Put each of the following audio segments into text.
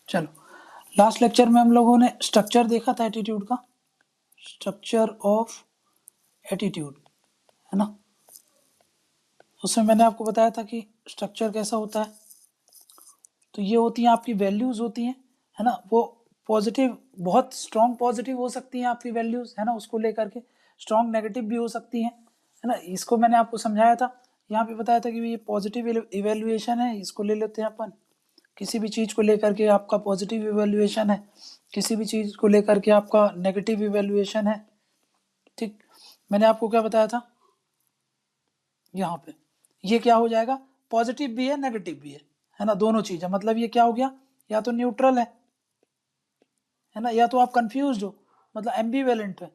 चलो, last lecture में हम लोगों ने स्ट्रक्चर देखा था एटीट्यूड का, स्ट्रक्चर ऑफ एटीट्यूड, है ना। उसमें मैंने आपको बताया था कि स्ट्रक्चर कैसा होता है। तो ये होती हैं आपकी वैल्यूज होती हैं, है ना। वो पॉजिटिव, बहुत स्ट्रॉन्ग पॉजिटिव हो सकती हैं आपकी वैल्यूज, है ना, उसको लेकर के स्ट्रॉन्ग नेगेटिव भी हो सकती हैं, है ना। इसको मैंने आपको समझाया था, यहाँ पे बताया था कि ये पॉजिटिव इवेल्युएशन है, इसको ले लेते हैं अपन। किसी भी चीज़ को लेकर के आपका पॉजिटिव इवेल्युएशन है, किसी भी चीज़ को लेकर के आपका नेगेटिव इवेल्युएशन है, ठीक। मैंने आपको क्या बताया था, यहाँ पे ये क्या हो जाएगा, पॉजिटिव भी है नेगेटिव भी है ना, दोनों चीज़ है। मतलब ये क्या हो गया, या तो न्यूट्रल है ना, या तो आप कंफ्यूज हो, मतलब एम्बीवेलेंट है,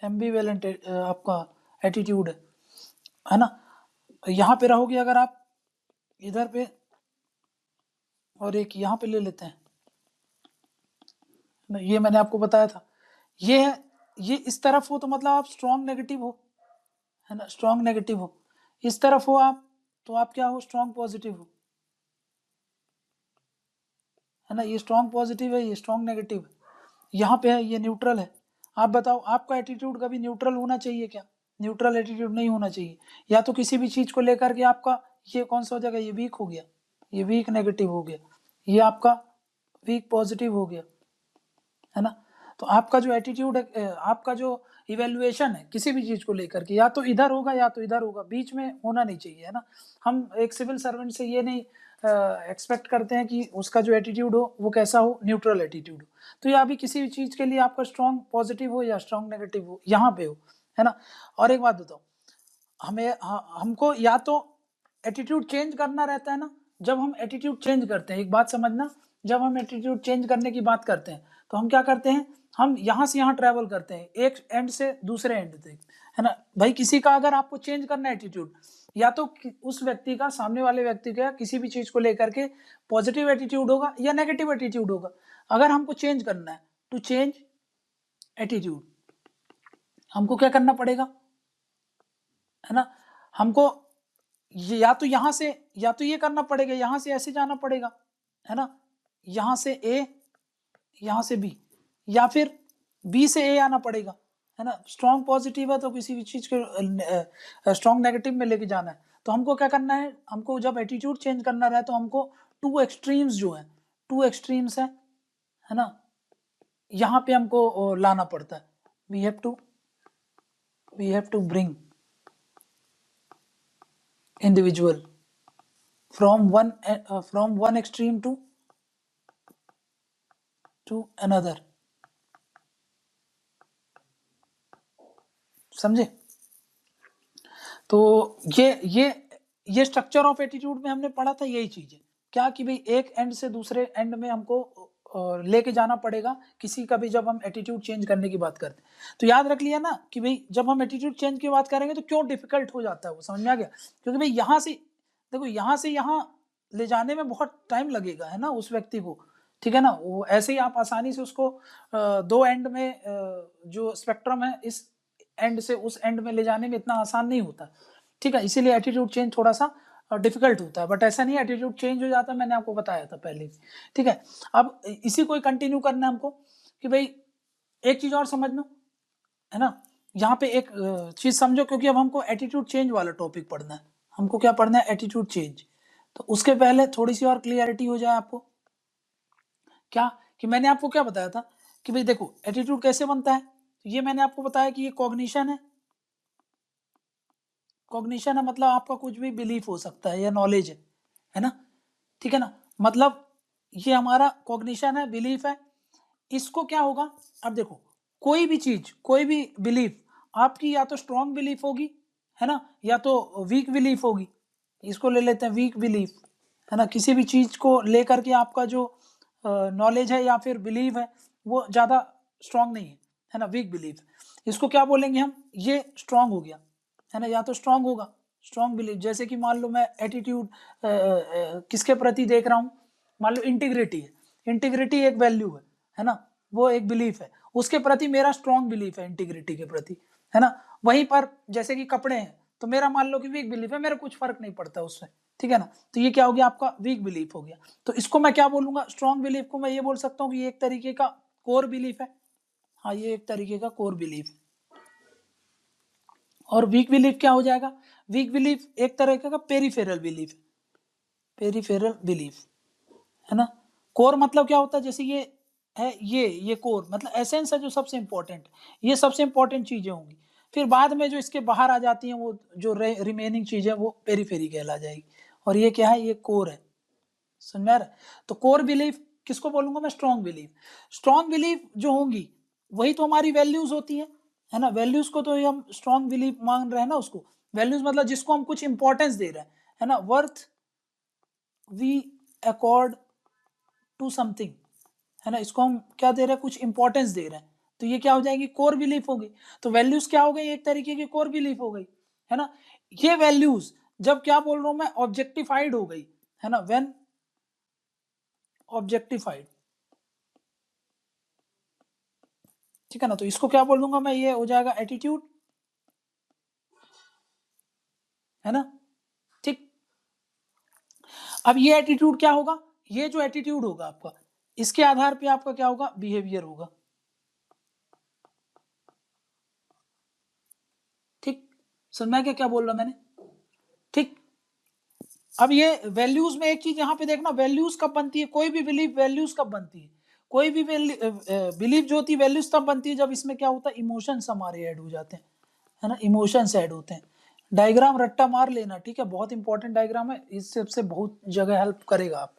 एम्बीवेलेंट आपका एटीट्यूड है ना। यहाँ पे रहोगे अगर आप इधर पे, और एक यहाँ पे ले लेते हैं, ये मैंने आपको बताया था, ये है, ये इस तरफ हो तो मतलब आप स्ट्रॉन्ग नेगेटिव हो, है ना, स्ट्रॉन्ग नेगेटिव हो। इस तरफ हो आप तो आप क्या हो, स्ट्रॉन्ग पॉजिटिव हो, है ना। ये स्ट्रॉन्ग पॉजिटिव है, ये स्ट्रॉन्ग नेगेटिव है। यहाँ पे है, ये न्यूट्रल है। आप बताओ, आपका एटीट्यूड कभी न्यूट्रल होना चाहिए क्या? न्यूट्रल एटीट्यूड नहीं होना चाहिए। या तो किसी भी चीज को लेकर के आपका ये कौन सा हो जाएगा, ये वीक हो गया, ये वीक नेगेटिव हो गया, ये आपका वीक पॉजिटिव हो गया, है ना। तो आपका जो एटीट्यूड है, आपका जो इवेल्युएशन है किसी भी चीज को लेकर के, या तो इधर होगा या तो इधर होगा, बीच में होना नहीं चाहिए, है ना। हम एक सिविल सर्वेंट से ये नहीं एक्सपेक्ट करते हैं कि उसका जो एटीट्यूड हो वो कैसा हो, न्यूट्रल एटीट्यूड हो। तो या भी किसी भी चीज के लिए आपका स्ट्रॉन्ग पॉजिटिव हो या स्ट्रॉन्ग नेगेटिव हो, यहाँ पे हो, है ना। और एक बात बताओ, हमको या तो एटीट्यूड चेंज करना रहता है ना। जब हम एटीट्यूड चेंज करते हैं, एक बात समझना, जब हम एटीट्यूड चेंज करने की बात करते हैं तो हम क्या करते हैं, हम यहाँ से यहाँ ट्रैवल करते हैं, एक एंड से दूसरे एंड तक, है ना। भाई किसी का अगर आपको चेंज करना है एटीट्यूड, या तो उस व्यक्ति का, सामने वाले व्यक्ति का किसी भी चीज को लेकर के पॉजिटिव एटीट्यूड होगा या नेगेटिव एटीट्यूड होगा। अगर हमको चेंज करना है, टू चेंज एटीट्यूड हमको क्या करना पड़ेगा, है ना। हमको या तो यहाँ से, या तो ये करना पड़ेगा, यहाँ से ऐसे जाना पड़ेगा, है ना, यहाँ से ए, यहाँ से बी, या फिर बी से ए आना पड़ेगा, है ना। स्ट्रॉन्ग पॉजिटिव है तो किसी भी चीज के स्ट्रॉन्ग नेगेटिव में लेके जाना है। तो हमको क्या करना है, हमको जब एटीट्यूड चेंज करना रहे तो हमको टू एक्सट्रीम्स जो है, टू एक्सट्रीम्स है ना, यहाँ पे हमको लाना पड़ता है। We have to bring individual from one extreme to another, समझे। तो ये स्ट्रक्चर ऑफ एटीट्यूड में हमने पढ़ा था, यही चीज है क्या, कि भाई एक एंड से दूसरे एंड में हमको लेके जाना पड़ेगा किसी का भी, जब हम एटीट्यूड चेंज करने की बात करते हैं। तो याद रख लिया ना कि भाई जब हम एटीट्यूड चेंज की बात करेंगे तो क्यों डिफिकल्ट हो जाता है, वो समझ में आ गया। क्योंकि भाई यहाँ से देखो, यहाँ से यहाँ ले जाने में बहुत टाइम लगेगा, है ना, उस व्यक्ति को, ठीक है ना। वो ऐसे ही आप आसानी से उसको दो एंड में जो स्पेक्ट्रम है, इस एंड से उस एंड में ले जाने में इतना आसान नहीं होता, ठीक है। इसीलिए एटीट्यूड चेंज थोड़ा सा डिफिकल्ट होता है, बट ऐसा नहीं, एटीट्यूड चेंज हो जाता है, मैंने आपको बताया था पहले भी, ठीक है। अब इसी को कंटिन्यू करना है हमको कि भाई एक चीज और समझ लो, है ना। यहाँ पे एक चीज समझो, क्योंकि अब हमको एटीट्यूड चेंज वाला टॉपिक पढ़ना है। हमको क्या पढ़ना है, एटीट्यूड चेंज। तो उसके पहले थोड़ी सी और क्लियरिटी हो जाए आपको, क्या कि मैंने आपको क्या बताया था कि भाई देखो एटीट्यूड कैसे बनता है। ये मैंने आपको बताया कि ये कॉग्निशन है, कॉग्निशन है मतलब आपका कुछ भी बिलीफ हो सकता है या नॉलेज है ना, ठीक है ना। मतलब ये हमारा कॉग्निशन है, बिलीफ है। इसको क्या होगा, अब देखो कोई भी चीज, कोई भी बिलीफ आपकी या तो स्ट्रॉन्ग बिलीफ होगी, है ना, या तो वीक बिलीफ होगी। इसको ले लेते हैं वीक बिलीफ, है ना। किसी भी चीज को लेकर के आपका जो नॉलेज है या फिर बिलीव है वो ज्यादा स्ट्रॉन्ग नहीं है ना, वीक बिलीफ। इसको क्या बोलेंगे हम, ये स्ट्रॉन्ग हो गया, है ना, या तो स्ट्रॉन्ग होगा, स्ट्रॉन्ग बिलीफ। जैसे कि मान लो मैं एटीट्यूड किसके प्रति देख रहा हूँ, मान लो इंटीग्रिटी है, इंटीग्रिटी एक वैल्यू है ना, वो एक बिलीफ है। उसके प्रति मेरा स्ट्रॉन्ग बिलीफ है इंटीग्रिटी के प्रति, है ना। वहीं पर जैसे कि कपड़े हैं तो मेरा मान लो कि वीक बिलीफ है, मेरा कुछ फर्क नहीं पड़ता उससे, ठीक है ना। तो ये क्या हो गया आपका वीक बिलीफ हो गया। तो इसको मैं क्या बोलूंगा, स्ट्रॉन्ग बिलीफ को मैं ये बोल सकता हूँ कि ये एक तरीके का कोर बिलीफ है। हाँ, ये एक तरीके का कोर बिलीफ है। और वीक बिलीफ क्या हो जाएगा, वीक बिलीफ एक तरीके का पेरिफेरल बिलीफ है, पेरिफेरल बिलीफ, है ना। कोर मतलब क्या होता है, जैसे ये है, ये कोर मतलब एसेंस है जो सबसे इंपॉर्टेंट, ये सबसे इंपॉर्टेंट चीजें होंगी। फिर बाद में जो इसके बाहर आ जाती हैं वो जो रिमेनिंग चीजें वो पेरीफेरी कहला जाएगी। और ये क्या है, ये कोर है, समझ में आ रहा है। तो कोर बिलीफ किसको बोलूंगा मैं, स्ट्रॉन्ग बिलीफ। स्ट्रॉन्ग बिलीफ जो होंगी वही तो हमारी वैल्यूज होती है ना। वैल्यूज को तो हम स्ट्रॉन्ग बिलीफ मान रहे हैं ना उसको। वैल्यूज मतलब जिसको हम कुछ इंपॉर्टेंस दे रहे हैं, है ना। Worth we accord to something, है ना, इसको हम क्या दे रहे हैं, कुछ इंपॉर्टेंस दे रहे हैं। तो ये क्या हो जाएगी, कोर बिलीफ होगी। तो वैल्यूज क्या हो गई, एक तरीके की कोर बिलीफ हो गई, है ना। ये वैल्यूज जब क्या बोल रहा हूं मैं, ऑब्जेक्टिफाइड हो गई, है ना, व्हेन ऑब्जेक्टिफाइड, ठीक है ना। तो इसको क्या बोल दूंगा मैं, ये हो जाएगा एटीट्यूड, है ना, ठीक। अब ये एटीट्यूड क्या होगा, ये जो एटीट्यूड होगा आपका, इसके आधार पे आपका क्या होगा, बिहेवियर होगा, ठीक। समझ में क्या बोल रहा मैंने, ठीक। अब ये वैल्यूज में एक चीज यहाँ पे देखना, वैल्यूज कब बनती है, कोई भी बिलीफ वैल्यूज कब बनती है, कोई भी बिलीफ जो होती है वैल्यूज तब बनती है जब इसमें क्या होता है, इमोशंस हमारे ऐड हो जाते हैं, है ना, इमोशंस ऐड होते हैं। डायग्राम रट्टा मार लेना, ठीक है, बहुत इंपॉर्टेंट डायग्राम है, इससे सबसे बहुत जगह हेल्प करेगा आप।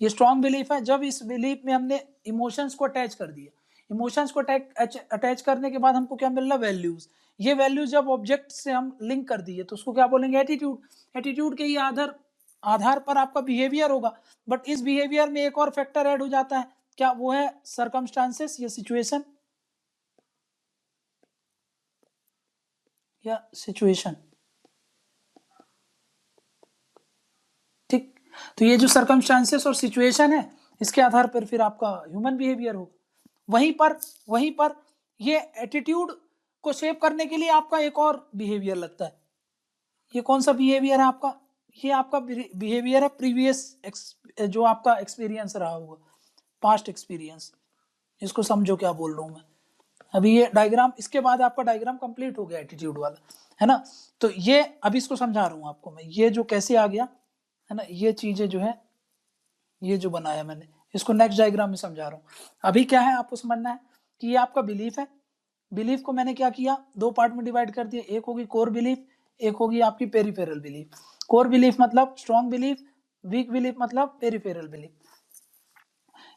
ये स्ट्रॉन्ग बिलीफ है जब इस बिलीफ में हमने इमोशंस को अटैच कर दिया, इमोशंस को अटैच करने के बाद हमको क्या मिल रहा, वैल्यूज। ये वैल्यूज जब ऑब्जेक्ट से हम लिंक कर दिए तो उसको क्या बोलेंगे, एटीट्यूड। एटीट्यूड के ही आधार पर आपका बिहेवियर होगा। बट इस बिहेवियर में एक और फैक्टर ऐड हो जाता है, क्या वो है, सरकमस्टांसेस या सिचुएशन, या सिचुएशन, ठीक। तो ये जो सरकमस्टांसेस और सिचुएशन है इसके आधार पर फिर आपका ह्यूमन बिहेवियर होगा। वहीं पर ये एटीट्यूड को शेप करने के लिए आपका एक और बिहेवियर लगता है। ये कौन सा बिहेवियर है आपका, ये आपका बिहेवियर है प्रीवियस जो आपका एक्सपीरियंस रहा होगा, पास्ट एक्सपीरियंस। इसको समझो क्या बोल रहा हूं मैं। अभी ये डायग्राम, इसके बाद आपका डायग्राम कंप्लीट हो गया एटीट्यूड वाला, है ना। तो ये अभी इसको समझा रहा हूं आपको मैं, ये जो कैसे आ गया, है ना, ये चीजें जो है, ये जो बनाया मैंने इसको नेक्स्ट डायग्राम में समझा रहा हूँ। अभी क्या है आपको समझना है कि ये आपका बिलीफ है। बिलीफ को मैंने क्या किया, दो पार्ट में डिवाइड कर दिया, एक होगी कोर बिलीफ, एक होगी आपकी पेरिफेरल बिलीफ। कोर बिलीफ मतलब स्ट्रॉन्ग बिलीफ, वीक बिलीफ मतलब पेरिफेरल बिलीफ।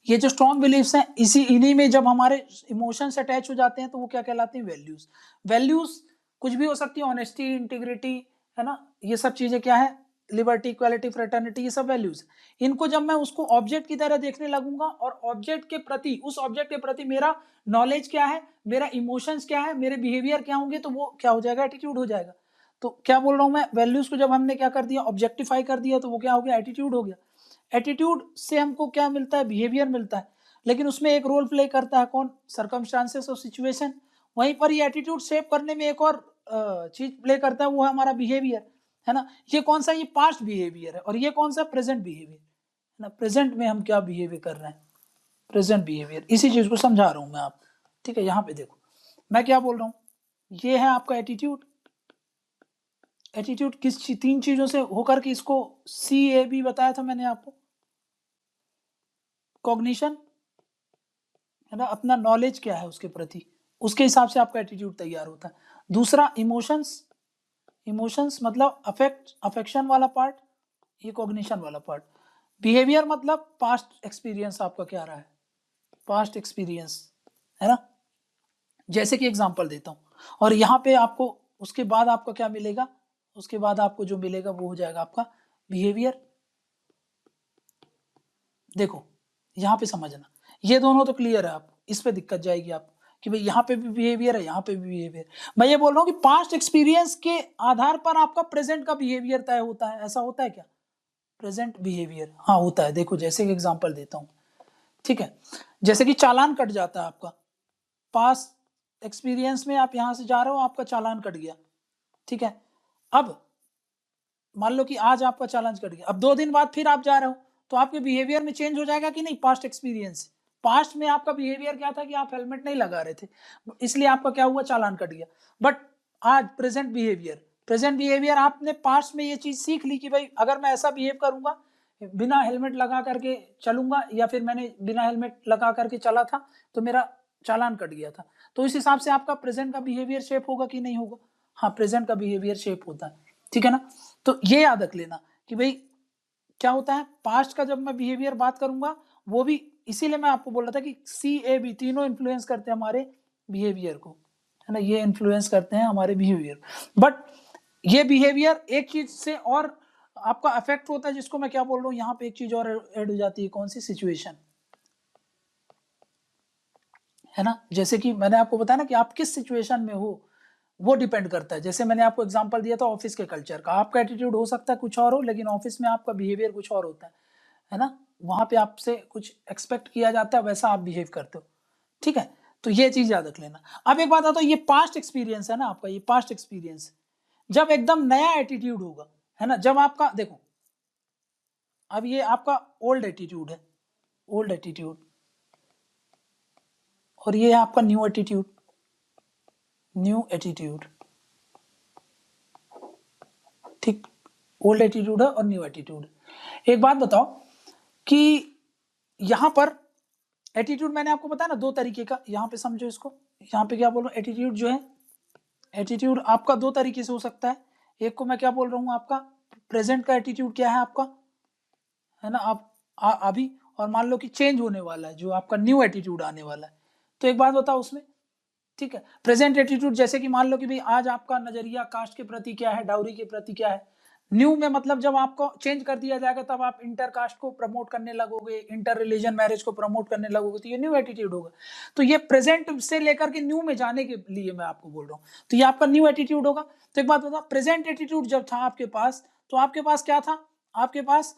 ये जो स्ट्रॉन्ग बिलीफ्स हैं इन्हीं में जब हमारे इमोशंस अटैच हो जाते हैं तो वो क्या कहलाते हैं, वैल्यूज। वैल्यूज कुछ भी हो सकती है, ऑनेस्टी, इंटीग्रिटी, है ना, ये सब चीजें क्या है, लिबर्टी, इक्वालिटी, फ्रेटर्निटी, ये सब वैल्यूज। इनको जब मैं उसको ऑब्जेक्ट की तरह देखने लगूंगा और ऑब्जेक्ट के प्रति, उस ऑब्जेक्ट के प्रति मेरा नॉलेज क्या है, मेरा इमोशंस क्या है, मेरे बिहेवियर क्या होंगे, तो वो क्या हो जाएगा, एटीट्यूड हो जाएगा। तो क्या बोल रहा हूं मैं, वैल्यूज को जब हमने क्या कर दिया, ऑब्जेक्टिफाई कर दिया, तो वो क्या हो गया, एटीट्यूड हो गया। एटीट्यूड से हमको क्या मिलता है, बिहेवियर मिलता है। लेकिन उसमें एक रोल प्ले करता है कौन, सरकमस्टांसेस और सिचुएशन। वहीं पर ये एटीट्यूड शेप करने में एक और चीज प्ले करता है, वो है हमारा बिहेवियर, है ना। ये कौन सा, ये पास्ट बिहेवियर है, और ये कौन सा, प्रेजेंट बिहेवियर, है ना। प्रेजेंट में हम क्या बिहेवियर कर रहे हैं, प्रेजेंट बिहेवियर। इसी चीज को समझा रहा हूं मैं आप, ठीक है। यहाँ पे देखो मैं क्या बोल रहा हूँ, ये है आपका एटीट्यूड। एटीट्यूड तीन चीजों से होकर के, इसको CAB बताया था मैंने आपको, कॉग्निशन, है ना, अपना नॉलेज क्या है उसके प्रति, उसके हिसाब से आपका एटीट्यूड तैयार होता है। दूसरा इमोशंस, इमोशंस मतलब अफेक्शन वाला पार्ट, ये कॉग्निशन वाला पार्ट। बिहेवियर मतलब पास्ट एक्सपीरियंस आपका क्या रहा है, पास्ट एक्सपीरियंस, है ना। जैसे कि एग्जांपल देता हूं, और यहाँ पे आपको उसके बाद आपका क्या मिलेगा, उसके बाद आपको जो मिलेगा वो हो जाएगा आपका बिहेवियर। देखो यहाँ पे समझना, ये दोनों तो क्लियर है, आप इस पे दिक्कत जाएगी आपको कि भाई यहाँ पे भी बिहेवियर है, यहाँ पे भी बिहेवियर। मैं ये बोल रहा हूँ कि पास्ट एक्सपीरियंस के आधार पर आपका प्रेजेंट का बिहेवियर तय होता है, ऐसा होता है क्या, प्रेजेंट बिहेवियर, हाँ होता है। देखो जैसे कि एग्जांपल देता हूँ, ठीक है, जैसे कि चालान कट जाता है आपका, पास्ट एक्सपीरियंस में आप यहाँ से जा रहे हो, आपका चालान कट गया, ठीक है। अब मान लो कि आज आपका चालान कट गया, अब 2 दिन बाद फिर आप जा रहे हो, तो आपके बिहेवियर में चेंज हो जाएगा कि नहीं? पास्ट एक्सपीरियंस, पास्ट में आपका बिहेवियर क्या था कि आप हेलमेट नहीं लगा रहे थे, इसलिए आपका क्या हुआ? चालान कट गया। बट आज प्रेजेंट बिहेवियर आपने पास्ट में ये चीज सीख ली कि भाई अगर मैं ऐसा बिहेव करूंगा, बिना हेलमेट लगा करके चलूंगा, या फिर मैंने बिना हेलमेट लगा करके चला था तो मेरा चालान कट गया था, तो इस हिसाब से आपका प्रेजेंट का बिहेवियर शेप होगा कि नहीं होगा? हाँ, प्रेजेंट का बिहेवियर शेप होता है, ठीक है ना। तो ये याद रख लेना कि भाई क्या होता है, पास्ट का जब मैं बिहेवियर बात करूंगा वो भी, इसीलिए मैं आपको बोल रहा था कि CAB तीनों इन्फ्लुएंस करते हैं हमारे बिहेवियर को, है ना, ये इन्फ्लुएंस करते हैं हमारे बिहेवियर। बट ये बिहेवियर एक चीज से और आपका अफेक्ट होता है, जिसको मैं क्या बोल रहा हूँ, यहाँ पे एक चीज और ऐड हो जाती है, कौन सी? सिचुएशन, है ना। जैसे कि मैंने आपको बताया ना कि आप किस सिचुएशन में हो, वो डिपेंड करता है। जैसे मैंने आपको एग्जांपल दिया था ऑफिस के कल्चर का, आपका एटीट्यूड हो सकता है कुछ और हो, लेकिन ऑफिस में आपका बिहेवियर कुछ और होता है ना, वहां पे आपसे कुछ एक्सपेक्ट किया जाता है, वैसा आप बिहेव करते हो, ठीक है। तो ये चीज याद रख लेना। अब एक बात आता है, ये पास्ट एक्सपीरियंस है ना आपका, ये पास्ट एक्सपीरियंस जब एकदम नया एटीट्यूड होगा, है ना, जब आपका देखो, अब ये आपका ओल्ड एटीट्यूड है, ओल्ड एटीट्यूड, और ये है आपका न्यू एटीट्यूड, न्यू एटीट्यूड, ठीक। ओल्ड एटीट्यूड है और न्यू एटीट्यूड। एक बात बताओ कि यहां पर एटीट्यूड मैंने आपको बताया ना 2 तरीके का, यहां पे समझो इसको, यहां पे क्या बोल रहा हूं, एटीट्यूड जो है, एटीट्यूड आपका 2 तरीके से हो सकता है। एक को मैं क्या बोल रहा हूं, आपका प्रेजेंट का एटीट्यूड क्या है आपका, है ना, आप अभी, और मान लो कि चेंज होने वाला है, जो आपका न्यू एटीट्यूड आने वाला है। तो एक बात बताओ उसमें, ठीक है, प्रेजेंट एटीट्यूड जैसे कि मान लो कि भाई आज आपका नजरिया कास्ट के प्रति क्या है, डाउरी के प्रति क्या है। न्यू में मतलब जब आपको चेंज कर दिया जाएगा तब आप इंटर कास्ट को प्रमोट करने लगोगे, इंटर रिलीजन मैरिज को प्रमोट करने लगोगे, तो ये न्यू एटीट्यूड होगा। तो ये प्रेजेंट से लेकर के न्यू में जाने के लिए मैं आपको बोल रहा हूँ, तो ये आपका न्यू एटीट्यूड होगा। तो एक बात बता, प्रेजेंट एटीट्यूड जब था आपके पास, तो आपके पास क्या था, आपके पास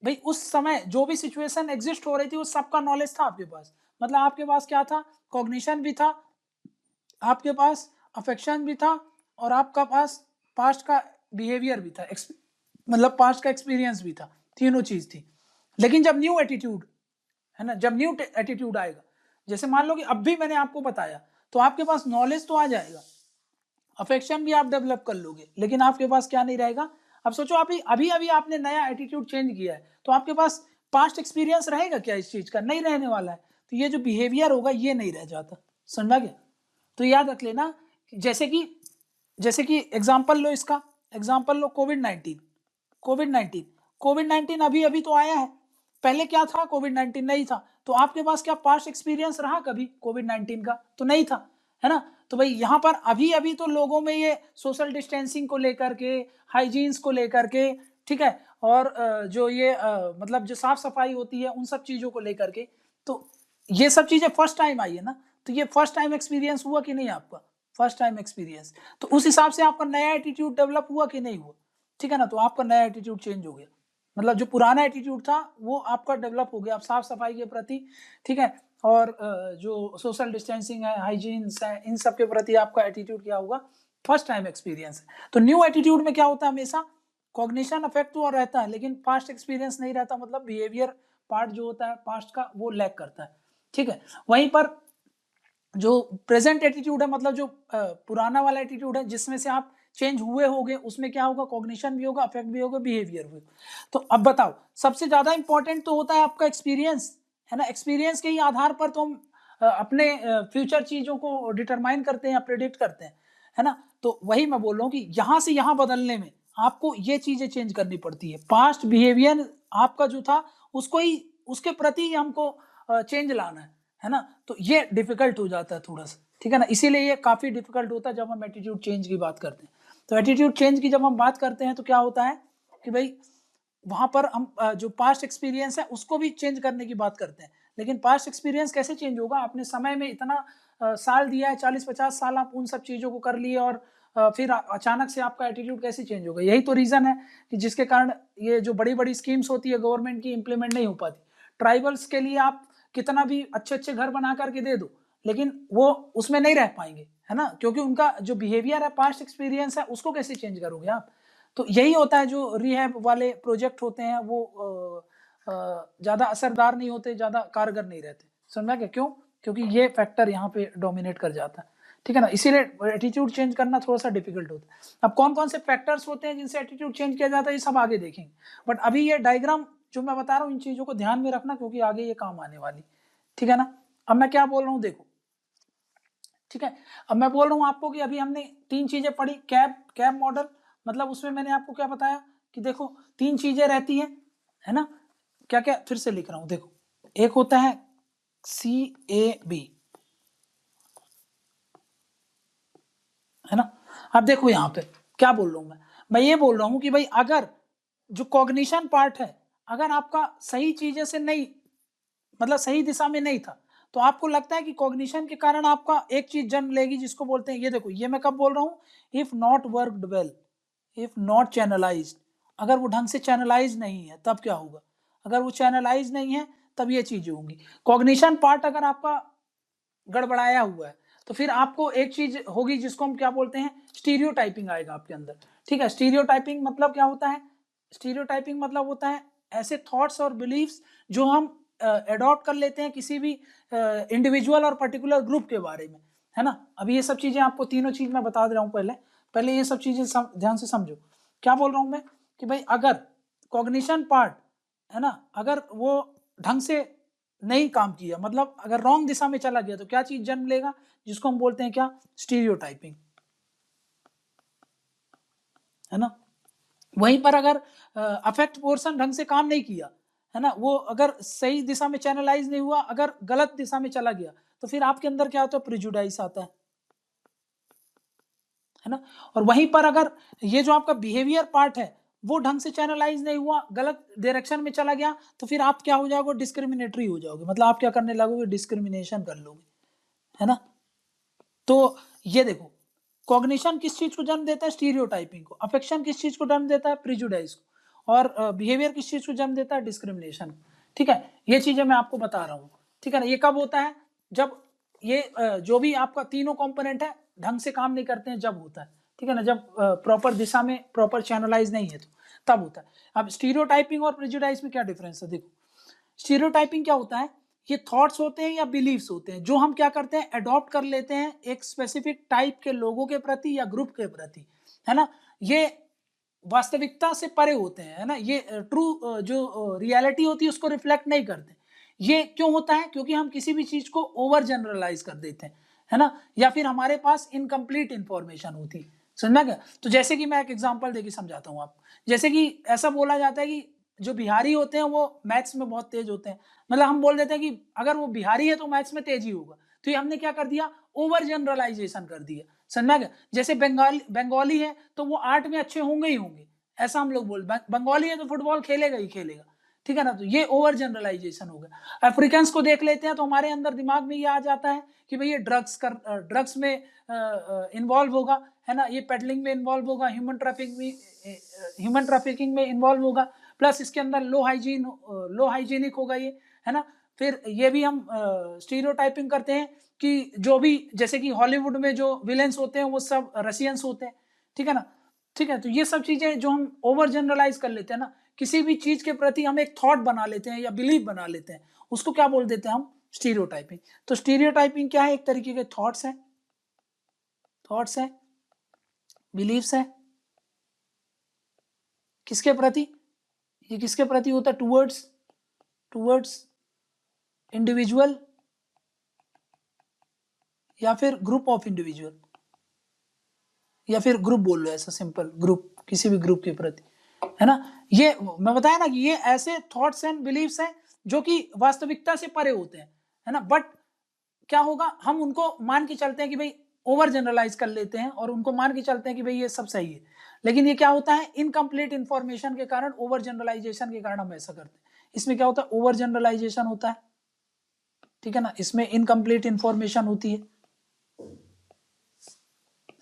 भाई उस समय जो भी सिचुएशन एग्जिस्ट हो रही थी उस सबका नॉलेज था आपके पास, मतलब आपके पास क्या था, कॉग्निशन भी था, आपके पास अफेक्शन भी था, और आपका पास पास्ट का बिहेवियर भी था, मतलब पास्ट का एक्सपीरियंस भी था, तीनों चीज थी। लेकिन जब न्यू एटीट्यूड, है ना, जब न्यू एटीट्यूड आएगा, जैसे मान लो कि अब भी मैंने आपको बताया, तो आपके पास नॉलेज तो आ जाएगा, अफेक्शन भी आप डेवलप कर लोगे, लेकिन आपके पास क्या नहीं रहेगा। अब सोचो आप अभी अभी आपने नया एटीट्यूड चेंज किया है, तो आपके पास पास्ट एक्सपीरियंस रहेगा क्या इस चीज का? नहीं रहने वाला है। तो ये जो बिहेवियर होगा ये नहीं रह जाता, समझा गया। तो याद रख लेना, जैसे कि एग्जांपल लो, इसका एग्जांपल लो, कोविड 19 अभी अभी तो आया है, पहले क्या था, कोविड 19 नहीं था, तो आपके पास क्या पास्ट एक्सपीरियंस रहा कभी कोविड 19 का? तो नहीं था, है ना। तो भाई यहाँ पर अभी अभी तो लोगों में ये सोशल डिस्टेंसिंग को लेकर के, हाइजीन्स को लेकर के, ठीक है, और जो ये मतलब जो साफ सफाई होती है उन सब चीजों को लेकर के, तो ये सब चीजें फर्स्ट टाइम आई है ना, तो ये फर्स्ट टाइम एक्सपीरियंस हुआ कि नहीं आपका? फर्स्ट टाइम एक्सपीरियंस, तो उस हिसाब से आपका नया एटीट्यूड डेवलप हुआ कि नहीं हुआ? ठीक है ना, तो आपका नया एटीट्यूड चेंज हो गया, मतलब जो पुराना एटीट्यूड था वो आपका डेवलप हो गया, आप साफ सफाई के प्रति, ठीक है, और जो सोशल डिस्टेंसिंग है, हाइजीन्स है, इन सब के प्रति आपका एटीट्यूड क्या होगा? फर्स्ट टाइम एक्सपीरियंस है। तो न्यू एटीट्यूड में क्या होता है, हमेशा कॉग्निशन अफेक्ट हुआ रहता है, लेकिन पास्ट एक्सपीरियंस नहीं रहता, मतलब बिहेवियर पार्ट जो होता है पास्ट का वो लैक करता है, ठीक है। वहीं पर जो प्रेजेंट एटीट्यूड है, मतलब जो पुराना वाला एटीट्यूड है जिसमें से आप चेंज हुए होगे, उसमें क्या होगा, कॉग्निशन भी होगा, अफेक्ट भी होगा, बिहेवियर भी। तो अब बताओ, सबसे ज्यादा इंपॉर्टेंट तो होता है आपका एक्सपीरियंस, है ना, एक्सपीरियंस के ही आधार पर तो हम अपने फ्यूचर चीजों को डिटरमाइन करते हैं या प्रेडिक्ट करते हैं, है ना। तो वही मैं बोल रहा हूँ कि यहां से यहां बदलने में आपको ये चीजें चेंज करनी पड़ती है, पास्ट बिहेवियर आपका जो था उसको ही, उसके प्रति ही हमको चेंज लाना है ना। तो ये डिफिकल्ट हो जाता है थोड़ा सा, ठीक है ना, इसीलिए ये काफी डिफिकल्ट होता है जब हम एटीट्यूड चेंज की बात करते हैं। तो एटीट्यूड चेंज की जब हम बात करते हैं तो क्या होता है कि भाई वहां पर हम जो पास्ट एक्सपीरियंस है उसको भी चेंज करने की बात करते हैं, लेकिन पास्ट एक्सपीरियंस कैसे चेंज होगा? आपने समय में इतना साल दिया है, 40-50 साल आप उन सब चीजों को कर लिए, और फिर अचानक से आपका एटीट्यूड कैसे चेंज होगा? यही तो रीजन है कि जिसके कारण ये जो बड़ी बड़ी स्कीम्स होती है गवर्नमेंट की, इंप्लीमेंट नहीं हो पाती। ट्राइबल्स के लिए आप कितना भी अच्छे अच्छे घर बना करके दे दो, लेकिन वो उसमें नहीं रह पाएंगे, है ना, क्योंकि उनका जो बिहेवियर है, पास्ट एक्सपीरियंस है, उसको कैसे चेंज करोगे आप। तो यही होता है, जो रिहैब वाले प्रोजेक्ट होते हैं वो ज़्यादा असरदार नहीं होते, ज़्यादा कारगर नहीं रहते। समझा क्या, क्यों? क्योंकि ये फैक्टर यहाँ पे डोमिनेट कर जाता है, ठीक है ना, इसीलिए एटीट्यूड चेंज करना थोड़ा सा डिफिकल्ट होता है। अब कौन कौन से फैक्टर्स होते हैं जिनसे एटीट्यूड चेंज किया जाता है, ये सब आगे देखेंगे, बट अभी ये डायग्राम जो मैं बता रहा हूँ, इन चीज़ों को ध्यान में रखना, क्योंकि आगे ये काम आने वाली, ठीक है ना। अब मैं क्या बोल रहा हूँ देखो, ठीक है, अब मैं बोल रहा हूँ आपको कि अभी हमने 3 चीजें पढ़ी, कैब मॉडल, मतलब उसमें मैंने आपको क्या बताया कि देखो 3 चीजें रहती हैं, है ना, क्या क्या, फिर से लिख रहा हूं, देखो, एक होता है CAB, है ना। अब देखो यहाँ पे क्या बोल रहा हूं मैं ये बोल रहा हूं कि भाई अगर जो कॉग्निशन पार्ट है, अगर आपका सही चीजें से नहीं, मतलब सही दिशा में नहीं था, तो आपको लगता है कि कॉग्निशन के कारण आपका एक चीज जन्म लेगी, जिसको बोलते हैं, ये देखो, ये मैं कब बोल रहा हूं, if not worked well, if not channelised, अगर वो ढंग से चैनलाइज नहीं है तब क्या होगा, अगर वो चैनलाइज नहीं है तब ये चीजें होंगी। कॉग्निशन पार्ट अगर आपका गड़बड़ाया हुआ है, तो फिर आपको एक चीज होगी जिसको हम क्या बोलते हैं, स्टीरियोटाइपिंग आएगा आपके अंदर, ठीक है। स्टीरियोटाइपिंग मतलब क्या होता है, स्टीरियोटाइपिंग मतलब होता है ऐसे थॉट्स और बिलीफ्स जो हम अडॉप्ट कर लेते हैं किसी भी इंडिविजुअल और पर्टिकुलर ग्रुप के बारे में, है ना। अभी ये सब चीजें आपको तीनों चीज मैं बता दे रहा हूँ, पहले ये सब चीजें ध्यान से समझो। क्या बोल रहा हूँ मैं कि भाई अगर कॉग्निशन पार्ट, है ना, अगर वो ढंग से नहीं काम किया, मतलब अगर रॉन्ग दिशा में चला गया, तो क्या चीज जन्म लेगा, जिसको हम बोलते हैं क्या, स्टीरियोटाइपिंग, है ना। वहीं पर अगर अफेक्ट पोर्शन ढंग से काम नहीं किया, है ना, वो अगर सही दिशा में चैनलाइज नहीं हुआ, अगर गलत दिशा में चला गया, तो फिर आपके अंदर क्या होता है, प्रिजुडाइज आता है ना। और वहीं पर अगर ये जो आपका बिहेवियर पार्ट है वो ढंग से चैनलाइज नहीं हुआ, गलत डायरेक्शन में चला गया, तो फिर आप क्या हो जाओगे, डिस्क्रिमिनेटरी हो जाओगे, मतलब आप क्या करने लगोगे, डिस्क्रिमिनेशन कर लोगे, है ना। तो ये देखो, कॉग्निशन किस चीज को जन्म देता है, स्टीरियोटाइपिंग को, अफेक्शन किस चीज को जन्म देता है, प्रिजुडाइज को, और बिहेवियर किस चीज को जन्म देता है, डिस्क्रिमिनेशन, ठीक है। ये चीजें मैं आपको बता रहा हूँ, ठीक है ना। ये कब होता है, जब ये जो भी आपका तीनों कंपोनेंट है ढंग से काम नहीं करते हैं, जब होता है, ठीक है ना, जब प्रॉपर दिशा में प्रॉपर चैनलाइज नहीं है, तो तब होता है। अब स्टीरियोटाइपिंग और प्रिजुडाइज में क्या डिफरेंस है, देखो, स्टीरियोटाइपिंग क्या होता है, ये थॉट्स होते हैं या बिलीव्स होते हैं जो हम क्या करते हैं, अडॉप्ट कर लेते हैं एक स्पेसिफिक टाइप के लोगों के प्रति या ग्रुप के प्रति, है ना। ये वास्तविकता से परे होते हैं, है ना, ये ट्रू जो रियलिटी होती है उसको रिफ्लेक्ट नहीं करते। ये क्यों होता है, क्योंकि हम किसी भी चीज को ओवर जनरलाइज कर देते हैं, है ना, या फिर हमारे पास इनकम्प्लीट इंफॉर्मेशन होती है। समझा क्या, तो जैसे कि मैं एक एग्जांपल देके समझाता हूँ आपको, जैसे कि ऐसा बोला जाता है कि जो बिहारी होते हैं वो मैथ्स में बहुत तेज होते हैं, मतलब हम बोल देते हैं कि अगर वो बिहारी है तो मैथ्स में तेज ही होगा, तो ये हमने क्या कर दिया, ओवर जनरलाइजेशन कर दिया। समझा क्या, जैसे बंगाली है तो वो आर्ट में अच्छे होंगे ही होंगे, ऐसा हम लोग बोल, बंगाली है तो फुटबॉल खेलेगा ही खेलेगा, ठीक है ना, तो ये ओवर जनरलाइजेशन हो गया। अफ्रीकन्स को देख लेते हैं तो हमारे अंदर दिमाग में ये आ जाता है कि भाई ये ड्रग्स में इन्वॉल्व होगा, है ना, ये पेडलिंग में इन्वॉल्व होगा, ह्यूमन ट्रैफिकिंग में इन्वॉल्व होगा, प्लस इसके अंदर लो हाइजीनिक होगा ये, है ना। फिर ये भी हम स्टीरियोटाइपिंग करते हैं कि जो भी, जैसे कि हॉलीवुड में जो विलेंस होते हैं वो सब रशियंस होते हैं, ठीक है ना, ठीक है। तो ये सब चीजें जो हम ओवर जनरलाइज कर लेते हैं ना, किसी भी चीज के प्रति हम एक थॉट बना लेते हैं या बिलीव बना लेते हैं, उसको क्या बोल देते हैं हम, स्टीरियोटाइपिंग। तो स्टीरियोटाइपिंग क्या है, एक तरीके के थॉट्स है, बिलीव्स है, किसके प्रति, ये किसके प्रति होता है, टूवर्ड्स इंडिविजुअल या फिर ग्रुप ऑफ इंडिविजुअल, या फिर ग्रुप बोल लो, ऐसा सिंपल, ग्रुप, किसी भी ग्रुप के प्रति, है ना। ये मैं बताया ना कि ये ऐसे थॉट्स एंड बिलीव्स हैं जो कि वास्तविकता से परे होते हैं, है ना, बट क्या होगा, हम उनको मान के चलते हैं कि भाई, ओवर जनरलाइज कर लेते हैं और उनको मान के चलते हैं कि भाई ये सब सही है, लेकिन ये क्या होता है, इनकम्प्लीट इंफॉर्मेशन के कारण, ओवर जनरलाइजेशन के कारण हम ऐसा करते हैं। इसमें क्या होता है, ओवर जनरलाइजेशन होता है, ठीक है ना, इसमें इनकम्प्लीट इंफॉर्मेशन होती है